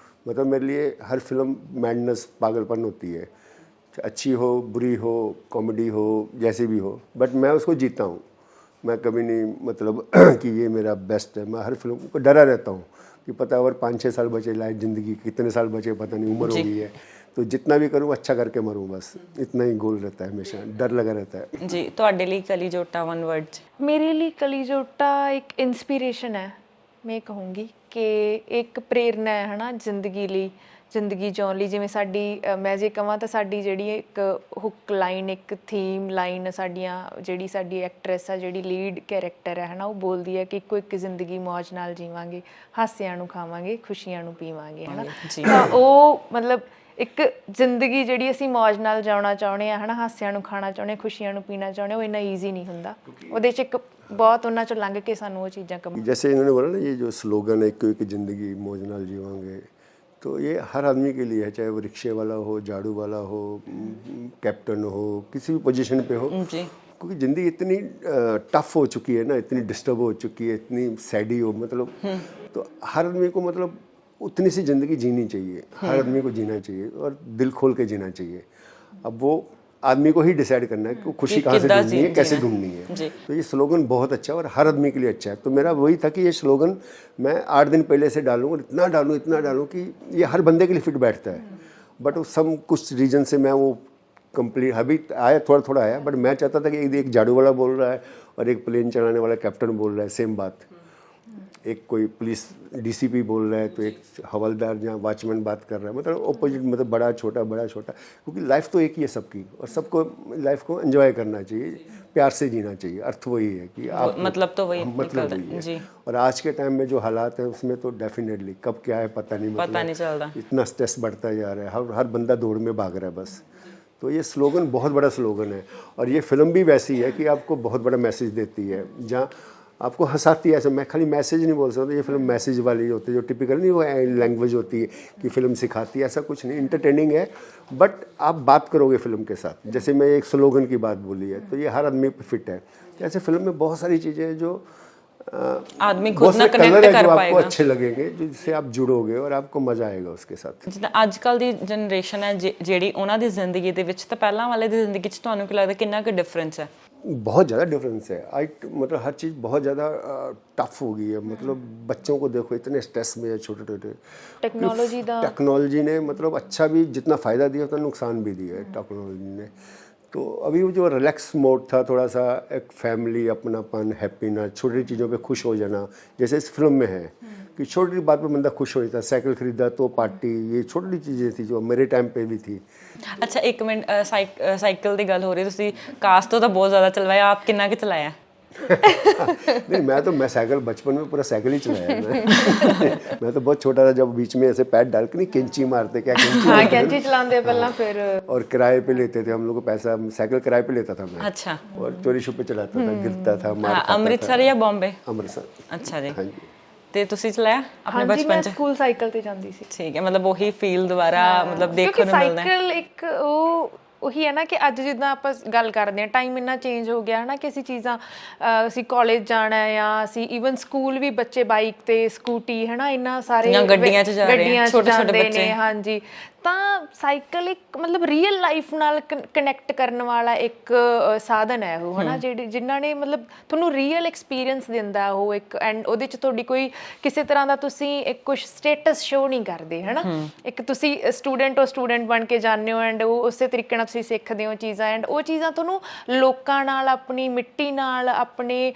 मतलब मेरे लिए हर फिल्म मैडनेस, पागलपन होती है, अच्छी हो बुरी हो कॉमेडी हो जैसी भी हो, बट मैं उसको जीता हूँ। मैं कभी नहीं मतलब कि ये मेरा बेस्ट है, मैं हर फिल्म को डरा रहता हूँ कि पता और 5-6 साल बचे लाइफ, ज़िंदगी कितने साल बचे पता नहीं, उम्र हो गई है, तो जितना भी करूँ अच्छा करके मरूँ, बस इतना ही गोल रहता है, हमेशा डर लगा रहता है। जी ਤੁਹਾਡੇ ਲਈ ਕਲੀ ਜੋਟਾ ਵਨ ਵਰਡ ਚ? ਮੇਰੇ ਲਈ ਕਲੀ ਜੋਟਾ ਇੱਕ ਇਨਸਪੀਰੇਸ਼ਨ ਹੈ, ਮੈਂ ਕਹੂੰਗੀ ਕਿ ਇੱਕ ਪ੍ਰੇਰਨਾ ਹੈ ਹਨਾ ਜ਼ਿੰਦਗੀ ਲਈ, ਜ਼ਿੰਦਗੀ ਜਿਉਣ ਲਈ। ਜਿਵੇਂ ਸਾਡੀ ਮੈਂ ਜੇ ਕਹਾਂ ਤਾਂ ਸਾਡੀ ਜਿਹੜੀ ਇੱਕ ਹੁੱਕ ਲਾਈਨ, ਇੱਕ ਥੀਮ ਲਾਈਨ ਸਾਡੀਆਂ, ਜਿਹੜੀ ਸਾਡੀ ਐਕਟਰੈਸ ਆ, ਜਿਹੜੀ ਲੀਡ ਕੈਰੈਕਟਰ ਹੈ ਹਨਾ, ਉਹ ਬੋਲਦੀ ਹੈ ਕਿ ਇੱਕੋ ਇੱਕ ਜ਼ਿੰਦਗੀ ਮੌਜ ਨਾਲ ਜੀਵਾਂਗੇ, ਹਾਸਿਆਂ ਨੂੰ ਖਾਵਾਂਗੇ, ਖੁਸ਼ੀਆਂ ਨੂੰ ਪੀਵਾਂਗੇ ਹਨਾ। ਤਾਂ ਉਹ ਮਤਲਬ ਇੱਕ ਜ਼ਿੰਦਗੀ ਜਿਹੜੀ ਅਸੀਂ ਮੌਜ ਨਾਲ ਜਿਉਣਾ ਚਾਹੁੰਦੇ ਹਾਂ ਹਨਾ, ਹਾਸਿਆਂ ਨੂੰ ਖਾਣਾ ਚਾਹੁੰਦੇ, ਖੁਸ਼ੀਆਂ ਨੂੰ ਪੀਣਾ ਚਾਹੁੰਦੇ, ਉਹ ਇੰਨਾ ਈਜ਼ੀ ਨਹੀਂ ਹੁੰਦਾ। ਉਹਦੇ 'ਚ ਇੱਕ ਬਹੁਤ ਉਹਨਾਂ 'ਚੋਂ ਲੰਘ ਕੇ ਸਾਨੂੰ ਉਹ ਚੀਜ਼ਾਂ जैसे इन्होंने बोला ना ये जो स्लोगन है एक एक ज़िंदगी मौज नाल जीवांगे, तो ये हर आदमी के लिए है, चाहे वो रिक्शे वाला हो, झाड़ू वाला हो, कैप्टन हो, किसी भी पोजीशन पे हो, क्योंकि ज़िंदगी इतनी टफ हो चुकी है ना, इतनी डिस्टर्ब हो चुकी है, इतनी सैडी हो, मतलब तो हर आदमी को मतलब उतनी सी ज़िंदगी जीनी चाहिए, हर आदमी को जीना चाहिए और दिल खोल के जीना चाहिए। अब वो आदमी को ही डिसाइड करना है कि वो खुशी कहाँ से कितना ढूंढनी है, जी- कैसे जीना। ढूंढनी है। जी। तो ये स्लोगन बहुत अच्छा है और हर आदमी के लिए अच्छा है। तो मेरा वही था कि ये स्लोगन मैं 8 दिन पहले से डालूँ और इतना डालूँ कि ये हर बंदे के लिए फिट बैठता है। बट सम कुछ रीजन से मैं वो कंप्लीट अभी आया, थोड़ा थोड़ा आया, बट मैं चाहता था कि एक झाड़ू वाला बोल रहा है और एक प्लेन चलाने वाला कैप्टन बोल रहा है, सेम बात। एक कोई पुलिस डीसीपी बोल रहा है तो एक हवलदार जहाँ वॉचमैन बात कर रहा है, मतलब ऑपोजिट, मतलब बड़ा छोटा, क्योंकि लाइफ तो एक ही है सबकी और सबको लाइफ को एंजॉय करना चाहिए, प्यार से जीना चाहिए। अर्थ वही है कि आप मतलब तो वही मतलब निकलता वही है। जी। और आज के टाइम में जो हालात हैं उसमें तो डेफिनेटली कब क्या है पता नहीं, पता नहीं चलता। इतना स्ट्रेस बढ़ता जा रहा है, हर बंदा दौड़ में भाग रहा है बस। तो ये स्लोगन बहुत बड़ा स्लोगन है और ये फिल्म भी वैसी है कि आपको बहुत बड़ा मैसेज देती है, जहाँ आपको हंसाती है। ऐसा मैं खाली मैसेज नहीं बोल सकता, ये फिल्म मैसेज वाली होती है, जो टिपिकल नहीं वो लैंग्वेज होती है कि फिल्म सिखाती है, ऐसा कुछ नहीं। इंटरटेनिंग है बट आप बात करोगे फिल्म के साथ। जैसे मैं एक स्लोगन की बात बोली है तो ये हर आदमी पे फिट है। ऐसे फिल्म में बहुत सारी चीज़ें हैं जो आदमी खुद बहुत ना से कलर कनेक्ट है कर जो आपको पाएगा। अच्छे लगेंगे, जिससे आप जुड़ोगे और आपको मज़ा आएगा उसके साथ। ਜਿੱਦਾਂ ਅੱਜ ਕੱਲ ਦੀ ਜਨਰੇਸ਼ਨ ਹੈ ਜਿਹੜੀ ਉਹਨਾਂ ਦੀ ਜ਼ਿੰਦਗੀ ਦੇ ਵਿੱਚ ਤਾਂ ਪਹਿਲਾਂ ਵਾਲੇ ਦੀ ਜ਼ਿੰਦਗੀ 'ਚ ਤੁਹਾਨੂੰ ਕੀ ਲੱਗਦਾ ਕਿੰਨਾ ਕੁ ਡਿਫਰੈਂਸ ਹੈ? बहुत ज़्यादा डिफरेंस है। मतलब हर चीज़ बहुत ज़्यादा टफ हो गई है। मतलब बच्चों को देखो इतने स्ट्रेस में है, छोटे छोटे। टेक्नोलॉजी ने मतलब अच्छा भी जितना फ़ायदा दिया उतना नुकसान भी दिया है टेक्नोलॉजी ने। तो अभी वो जो रिलैक्स मोड था, थोड़ा सा एक फैमिली, अपनापन, हैप्पीनेस, छोटी चीज़ों पे खुश हो जाना, जैसे इस फिल्म में है कि छोटी बात पे बंदा खुश हो जाता। साइकिल खरीदा तो पार्टी, ये छोटी चीज़ें थी जो मेरे टाइम पे भी थी। ਅੱਛਾ ਇੱਕ ਮਿੰਟ, ਸਾਈਕਲ ਦੀ ਗੱਲ ਹੋ ਰਹੀ, ਤੁਸੀਂ ਕਾਸ ਤੋਂ ਤਾਂ ਬਹੁਤ ਜ਼ਿਆਦਾ ਚਲਵਾਇਆ, ਆਪ ਕਿੰਨਾ ਕੁ ਚਲਾਇਆ? नहीं, मैं साइकिल बचपन में पूरा साइकिल ही चलाया मैं तो बहुत छोटा था जब बीच में ऐसे पैर डाल के नहीं कैंची मारते, क्या कैंची हाँ कैंची चलाते पहला फिर और किराए पे लेते थे हम लोग को पैसा, साइकिल किराए पे लेता था मैं अच्छा। और चोरी छुपे चलाता था, गिरता था, मार खाता था। ਅੰਮ੍ਰਿਤਸਰ ਜਾਂ ਬੰਬੇ? अमृतसर। ਅੱਛਾ ਜੀ। हाँ जी। ਤੇ ਤੁਸੀਂ ਚਲਾਇਆ ਆਪਣੇ ਹਾਂਜੀ ਬਚਪਨ ਮੈਂ 'ਚ? ਸਕੂਲ ਸਾਈਕਲ ਤੇ ਜਾਂਦੀ ਸੀ। ਠੀਕ ਹੈ, ਮਤਲਬ ਉਹੀ ਫੀਲ ਦੁਬਾਰਾ ਮਤਲਬ ਦੇਖਣ ਨੂੰ ਮਿਲਦਾ ਹੈ। ਸਾਈਕਲ ਇੱਕ ਉਹੀ ਹੈ ਨਾ ਕਿ ਅੱਜ ਜਿੱਦਾਂ ਆਪਾਂ ਗੱਲ ਕਰਦੇ ਹਾਂ, ਟਾਈਮ ਇੰਨਾ ਚੇਂਜ ਹੋ ਗਿਆ ਹੈ ਨਾ ਕਿ ਅਸੀਂ ਚੀਜ਼ਾਂ ਅਸੀਂ ਕਾਲਜ ਜਾਣਾ ਹੈ ਜਾਂ ਅਸੀਂ ਈਵਨ ਸਕੂਲ ਵੀ ਬੱਚੇ ਬਾਈਕ ਤੇ ਸਕੂਟੀ ਹੈ ਨਾ, ਇੰਨਾ ਸਾਰੇ ਜਾਂ ਗੱਡੀਆਂ 'ਚ ਜਾ ਰਹੇ ਆ, ਗੱਡੀਆਂ 'ਚ ਛੋਟੇ-ਛੋਟੇ ਜਾਂਦੇ ਬੱਚੇ। ਨੇ। ਹਾਂਜੀ, ਤਾਂ ਸਾਈਕਲ ਇੱਕ ਮਤਲਬ ਰੀਅਲ ਲਾਈਫ ਨਾਲ ਕਨੈਕਟ ਕਰਨ ਵਾਲਾ ਇੱਕ ਸਾਧਨ ਹੈ ਉਹ, ਹੈ ਨਾ, ਜਿਨ੍ਹਾਂ ਨੇ ਮਤਲਬ ਤੁਹਾਨੂੰ ਰੀਅਲ ਐਕਸਪੀਰੀਅੰਸ ਦਿੰਦਾ ਉਹ ਇੱਕ। ਐਂਡ ਉਹਦੇ 'ਚ ਤੁਹਾਡੀ ਕੋਈ ਕਿਸੇ ਤਰ੍ਹਾਂ ਦਾ ਤੁਸੀਂ ਇੱਕ ਕੁਛ ਸਟੇਟਸ ਸ਼ੋ ਨਹੀਂ ਕਰਦੇ, ਹੈ ਨਾ। ਇੱਕ ਤੁਸੀਂ ਸਟੂਡੈਂਟ ਬਣ ਕੇ ਜਾਂਦੇ ਹੋ ਐਂਡ ਉਹ ਉਸੇ ਤਰੀਕੇ ਨਾਲ ਤੁਸੀਂ ਸਿੱਖਦੇ ਹੋ ਚੀਜ਼ਾਂ, ਐਂਡ ਉਹ ਚੀਜ਼ਾਂ ਤੁਹਾਨੂੰ ਲੋਕਾਂ ਨਾਲ, ਆਪਣੀ ਮਿੱਟੀ ਨਾਲ, ਆਪਣੇ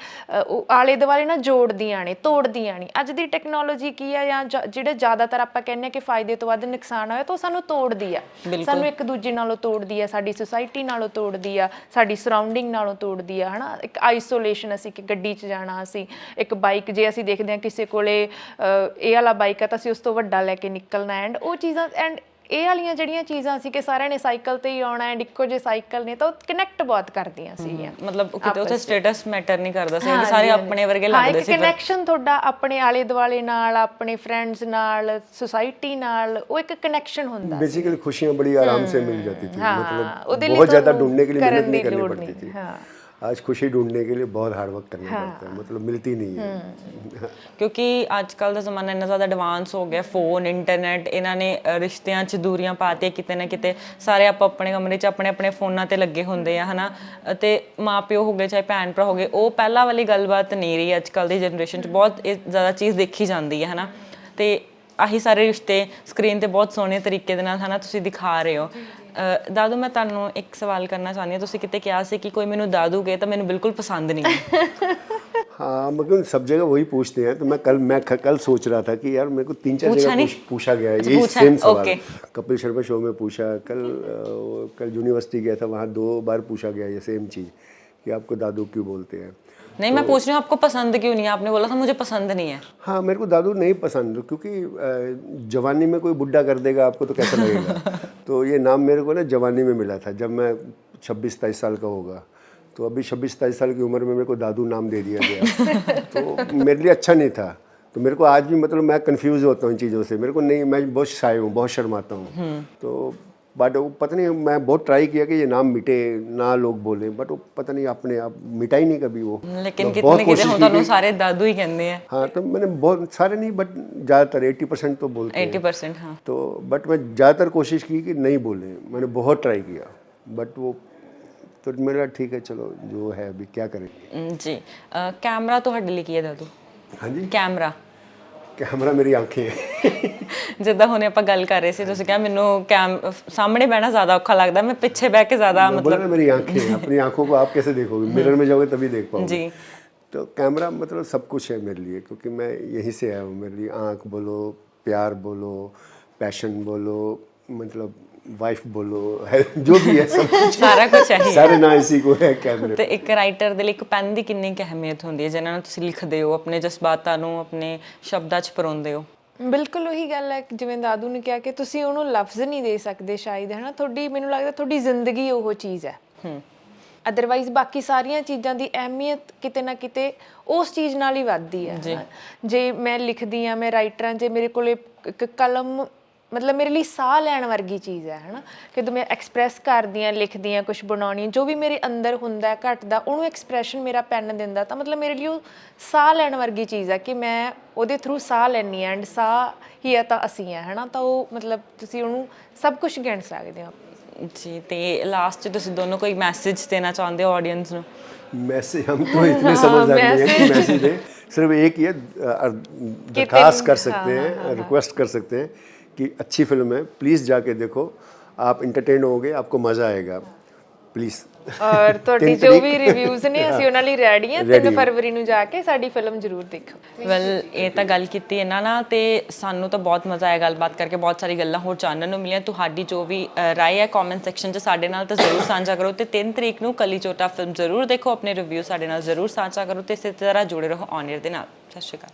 ਆਲੇ ਦੁਆਲੇ ਨਾਲ ਜੋੜਦੀਆਂ ਨੇ, ਤੋੜਦੀਆਂ ਨਹੀਂ। ਅੱਜ ਦੀ ਟੈਕਨੋਲੋਜੀ ਕੀ ਆ, ਜਾਂ ਜਿਹੜੇ ਜ਼ਿਆਦਾਤਰ ਆਪਾਂ ਕਹਿੰਦੇ ਆ ਕਿ ਫਾਇਦੇ ਤੋਂ ਵੱਧ ਨੁਕਸਾਨ ਹੋਇਆ, ਤਾਂ ਉਹ ਸਾਨੂੰ ਤੋੜਦੀ ਆ, ਸਾਨੂੰ ਇੱਕ ਦੂਜੇ ਨਾਲੋਂ ਤੋੜਦੀ ਆ, ਸਾਡੀ ਸੁਸਾਇਟੀ ਨਾਲੋਂ ਤੋੜਦੀ ਆ, ਸਾਡੀ ਸਰਾਊਂਡਿੰਗ ਨਾਲੋਂ ਤੋੜਦੀ ਆ, ਹੈ ਨਾ। ਇੱਕ ਆਈਸੋਲੇਸ਼ਨ, ਅਸੀਂ ਕਿ ਗੱਡੀ 'ਚ ਜਾਣਾ, ਅਸੀਂ ਇੱਕ ਬਾਈਕ ਜੇ ਅਸੀਂ ਦੇਖਦੇ ਹਾਂ ਕਿਸੇ ਕੋਲੇ ਇਹ ਵਾਲਾ ਬਾਈਕ ਆ ਤਾਂ ਅਸੀਂ ਉਸ ਤੋਂ ਵੱਡਾ ਲੈ ਕੇ ਨਿਕਲਣਾ, ਐਂਡ ਉਹ ਚੀਜ਼ਾਂ, ਐਂਡ ਇਹ ਵਾਲੀਆਂ ਜਿਹੜੀਆਂ ਚੀਜ਼ਾਂ ਸੀ ਕਿ ਸਾਰਿਆਂ ਨੇ ਸਾਈਕਲ ਤੇ ਹੀ ਆਉਣਾ ਐਂਡ ਇੱਕੋ ਜਿਹੇ ਸਾਈਕਲ ਨੇ, ਤਾਂ ਉਹ ਕਨੈਕਟ ਬਹੁਤ ਕਰਦੀਆਂ ਸੀਗੀਆਂ। ਮਤਲਬ ਕਿਤੇ ਉੱਥੇ ਸਟੇਟਸ ਮੈਟਰ ਨਹੀਂ ਕਰਦਾ ਸੀ, ਸਾਰੇ ਆਪਣੇ ਵਰਗੇ ਲੱਗਦੇ ਸੀ। ਇੱਕ ਕਨੈਕਸ਼ਨ ਤੁਹਾਡਾ ਆਪਣੇ ਆਲੇ ਦੁਆਲੇ ਨਾਲ, ਆਪਣੇ ਫਰੈਂड्स ਨਾਲ, सोसाइटी ਨਾਲ, ਉਹ ਇੱਕ ਕਨੈਕਸ਼ਨ ਹੁੰਦਾ। बेसिकली खुशियाँ बड़ी आराम से मिल जाती थी। मतलब ਉਹਦੇ ਲਈ बहुत ज़्यादा ਤੁਹਾਨੂੰ ढूंढने के लिए मेहनत ਕਰਨ ਦੀ नहीं करनी ਲੋੜ पड़ती ਨਹੀਂ। थी। आज खुशी ढूंढने के लिए बहुत हार्ड वर्क करना पड़ता है, मतलब मिलती नहीं है। ਕਿਉਂਕਿ ਅੱਜ ਕੱਲ ਦਾ ਜ਼ਮਾਨਾ ਇੰਨਾ ਜ਼ਿਆਦਾ ਐਡਵਾਂਸ ਹੋ ਗਿਆ, ਫੋਨ, ਇੰਟਰਨੈਟ, ਇਹਨਾਂ ਨੇ ਰਿਸ਼ਤਿਆਂ 'ਚ ਦੂਰੀਆਂ ਪਾਤੀਆਂ ਕਿਤੇ ਨਾ ਕਿਤੇ। ਸਾਰੇ ਆਪਾਂ ਆਪਣੇ ਕਮਰੇ 'ਚ ਆਪਣੇ ਆਪਣੇ ਫੋਨਾਂ ਤੇ ਲੱਗੇ ਹੁੰਦੇ ਆ, ਹੈ ਨਾ। ਅਤੇ ਮਾਂ ਪਿਓ ਹੋ ਗਏ, ਚਾਹੇ ਭੈਣ ਭਰਾ ਹੋ ਗਏ, ਉਹ ਪਹਿਲਾਂ ਵਾਲੀ ਗੱਲਬਾਤ ਨਹੀਂ ਰਹੀ ਅੱਜ ਕੱਲ ਦੀ ਜਨਰੇਸ਼ਨ 'ਚ। ਬਹੁਤ ਇਹ ਜ਼ਿਆਦਾ ਚੀਜ਼ ਦੇਖੀ ਜਾਂਦੀ ਹੈ, ਹੈ ਨਾ। ਅਤੇ ਆਹੀ ਸਾਰੇ ਰਿਸ਼ਤੇ ਸਕਰੀਨ ਤੇ ਬਹੁਤ ਸੋਹਣੇ ਤਰੀਕੇ ਦੇ ਨਾਲ, ਹੈ ਨਾ, ਤੁਸੀਂ ਦਿਖਾ ਰਹੇ ਹੋ। ਦਾਦੂ, ਮੈਂ ਤੁਹਾਨੂੰ ਇੱਕ ਸਵਾਲ ਕਰਨਾ ਚਾਹੁੰਦੀ ਹਾਂ। ਤੁਸੀਂ ਕਿਤੇ ਕਿਹਾ ਸੀ ਕਿ ਕੋਈ ਮੈਨੂੰ ਦਾਦੂ ਕਹੇ ਤਾਂ ਮੈਨੂੰ ਬਿਲਕੁਲ ਪਸੰਦ नहीं है। हाँ, मतलब सब जगह वही पूछते हैं। तो मैं कल सोच रहा था कि यार मेरे को 3-4 जगह पूछा गया है यही सेम सवाल। कपिल शर्मा शो में पूछा, कल यूनिवर्सिटी गया था, वहाँ 2 बार पूछा गया ये सेम चीज़ कि आपको दादू क्यों बोलते हैं। नहीं, मैं पूछ रही हूँ आपको पसंद क्यों नहीं है? आपने बोला था मुझे पसंद नहीं है। हाँ, मेरे को दादू नहीं पसंद, क्योंकि जवानी में कोई बुढ़ा कर देगा आपको तो कैसा लगेगा। तो ये नाम मेरे को ना जवानी में मिला था, जब मैं 26-27 साल का होगा। तो अभी 26-27 साल की उम्र में मेरे को दादू नाम दे दिया गया तो मेरे लिए अच्छा नहीं था। तो मेरे को आज भी मतलब मैं कंफ्यूज होता हूँ इन चीज़ों से। मेरे को नहीं, मैं बहुत शाय हूँ, बहुत शर्माता हूँ। तो बट वो पता नहीं, मैं बहुत ट्राई किया कि ये नाम मिटे ना, लोग बोले, बट वो पता नहीं अपने आप मिटा ही नहीं कभी वो। लेकिन कितने कितने होता है सारे दादू ही कहते हैं। हाँ, तो मैंने बहुत सारे नहीं, बट ज़्यादातर 80% तो बोलते हैं। 80%, हाँ। तो बट मैं ज़्यादातर कोशिश की कि नहीं बोले, मैंने बहुत ट्राई किया, बट वो तो मेरा ठीक है, चलो जो है अभी क्या करें। ਜੀ ਕੈਮਰਾ ਤੁਹਾਡੇ ਲਈ ਕੀ ਹੈ ਦਾਦੂ? हाँ जी, ਕੈਮਰਾ कैमरा मेरी आंखें हैं। ਜਿੱਦਾਂ ਹੁਣੇ ਆਪਾਂ ਗੱਲ ਕਰ ਰਹੇ ਸੀ, ਤੁਸੀਂ ਕਿਹਾ ਮੈਨੂੰ ਸਾਹਮਣੇ ਬਹਿਣਾ ਜ਼ਿਆਦਾ ਔਖਾ ਲੱਗਦਾ, ਮੈਂ ਪਿੱਛੇ ਬਹਿ ਕੇ ਜ਼ਿਆਦਾ मैं बोला ना मेरी आंखें हैं, अपनी आंखों को आप कैसे देखोगे, मिरर में जाओगे तभी देख पाओगे। जी। तो कैमरा मतलब सब कुछ है मेरे लिए, क्योंकि मैं यहीं से आया हूँ। मेरे लिए आँख बोलो, प्यार बोलो, पैशन बोलो, मतलब वाइफ बोलो, है जो भी है सब कुछ ਸਾਰਾ ਕੁਝ ਹੈ सारे ना इसी को है कैमरे। ਤੇ ਇੱਕ ਰਾਈਟਰ ਦੇ ਲਈ ਇੱਕ ਪੈਨ ਦੀ ਕਿੰਨੀ ਕੁ ਅਹਿਮੀਅਤ ਹੁੰਦੀ ਹੈ, ਜਿਹਨਾਂ ਨਾਲ ਤੁਸੀਂ ਲਿਖਦੇ ਹੋ, ਆਪਣੇ ਜਜ਼ਬਾਤਾਂ ਨੂੰ ਆਪਣੇ ਸ਼ਬਦਾਂ 'ਚ ਪਰੋਂਦੇ ਹੋ? ਬਿਲਕੁਲ ਉਹੀ ਗੱਲ ਹੈ ਕਿ ਜਿਵੇਂ ਦਾਦੂ ਨੇ ਕਿਹਾ ਕਿ ਤੁਸੀਂ ਉਹਨੂੰ ਲਫ਼ਜ਼ ਨਹੀਂ ਦੇ ਸਕਦੇ ਸ਼ਾਇਦ, ਹੈ ਨਾ। ਤੁਹਾਡੀ, ਮੈਨੂੰ ਲੱਗਦਾ ਤੁਹਾਡੀ ਜ਼ਿੰਦਗੀ ਉਹ ਚੀਜ਼ ਹੈ। ਅਦਰਵਾਈਜ਼ ਬਾਕੀ ਸਾਰੀਆਂ ਚੀਜ਼ਾਂ ਦੀ ਅਹਿਮੀਅਤ ਕਿਤੇ ਨਾ ਕਿਤੇ ਉਸ ਚੀਜ਼ ਨਾਲ ਹੀ ਵੱਧਦੀ ਹੈ। ਜੇ ਮੈਂ ਲਿਖਦੀ ਹਾਂ, ਮੈਂ ਰਾਈਟਰ ਹਾਂ, ਜੇ ਮੇਰੇ ਕੋਲ ਇੱਕ ਕਲਮ ਮਤਲਬ ਮੇਰੇ ਲਈ ਸਾਹ ਲੈਣ ਵਰਗੀ ਚੀਜ਼ ਹੈ ਨਾ। ਜਦੋਂ ਮੈਂ ਐਕਸਪ੍ਰੈਸ ਕਰਦੀ ਹਾਂ, ਲਿਖਦੀ ਹਾਂ, ਕੁਛ ਬਣਾਉਣੀ, ਜੋ ਵੀ ਮੇਰੇ ਅੰਦਰ ਹੁੰਦਾ ਘਟਦਾ, ਉਹਨੂੰ ਐਕਸਪ੍ਰੈਸ਼ਨ ਮੇਰਾ ਪੈਨ ਦਿੰਦਾ, ਤਾਂ ਮਤਲਬ ਮੇਰੇ ਲਈ ਉਹ ਸਾਹ ਲੈਣ ਵਰਗੀ ਚੀਜ਼ ਹੈ ਕਿ ਮੈਂ ਉਹਦੇ ਥਰੂ ਸਾਹ ਲੈਂਦੀ ਹਾਂ। ਐਂਡ ਸਾਹ ਹੀ ਹੈ ਤਾਂ ਅਸੀਂ ਹੈ, ਹੈ ਨਾ। ਤਾਂ ਉਹ ਮਤਲਬ ਤੁਸੀਂ ਉਹਨੂੰ ਸਭ ਕੁਛ ਗਿਣ ਸਕਦੇ ਹੋ। ਜੀ, ਤੇ ਲਾਸਟ 'ਚ ਤੁਸੀਂ ਦੋਨੋਂ ਕੋਈ ਮੈਸੇਜ ਦੇਣਾ ਚਾਹੁੰਦੇ ਹੋ ਆਡੀਅנס ਨੂੰ? मैसेज हम तो इतने समझदार नहीं है कि मैसेज है, सिर्फ एक ही है, दरखास्त कर सकते हैं, रिक्वेस्ट कर सकते हैं कि अच्छी फिल्म है, प्लीज़ जाके देखो, आप इंटरटेन होगे, आपको मज़ा आएगा, प्लीज़। ਔਰ ਤੁਹਾਡੀ ਜੋ ਵੀ ਰਿਵਿਊਜ਼ ਨੇ ਅਸੀਂ ਉਹਨਾਂ ਲਈ ਰੈਡੀ ਹਾਂ। 3 ਫਰਵਰੀ ਨੂੰ ਜਾ ਕੇ ਸਾਡੀ ਫਿਲਮ ਜ਼ਰੂਰ ਦੇਖੋ। ਵੈਲ, ਇਹ ਤਾਂ ਗੱਲ ਕੀਤੀ ਇਹਨਾਂ ਨਾਲ, ਤੇ ਸਾਨੂੰ ਤਾਂ ਬਹੁਤ ਮਜ਼ਾ ਆਇਆ ਗੱਲਬਾਤ ਕਰਕੇ, ਬਹੁਤ ਸਾਰੀ ਗੱਲਾਂ ਹੋਰ ਜਾਣਨ ਨੂੰ ਮਿਲੀਆਂ। ਤੁਹਾਡੀ ਜੋ ਵੀ ਰਾਏ ਹੈ ਕਮੈਂਟ ਸੈਕਸ਼ਨ 'ਚ ਸਾਡੇ ਨਾਲ ਤਾਂ ਜ਼ਰੂਰ ਸਾਂਝਾ ਕਰੋ, ਤੇ 3 ਤਰੀਕ ਨੂੰ ਕਲੀ ਚੋਟਾ ਫਿਲਮ ਜ਼ਰੂਰ ਦੇਖੋ, ਆਪਣੇ ਰਿਵਿਊ ਸਾਡੇ ਨਾਲ ਜ਼ਰੂਰ ਸਾਂਝਾ ਕਰੋ, ਤੇ ਇਸੇ ਤਰ੍ਹਾਂ ਜੁੜੇ ਰਹੋ ਔਨ 에ਅਰ ਦੇ ਨਾਲ। ਸਤਿ ਸ਼੍ਰੀ ਅਕਾਲ।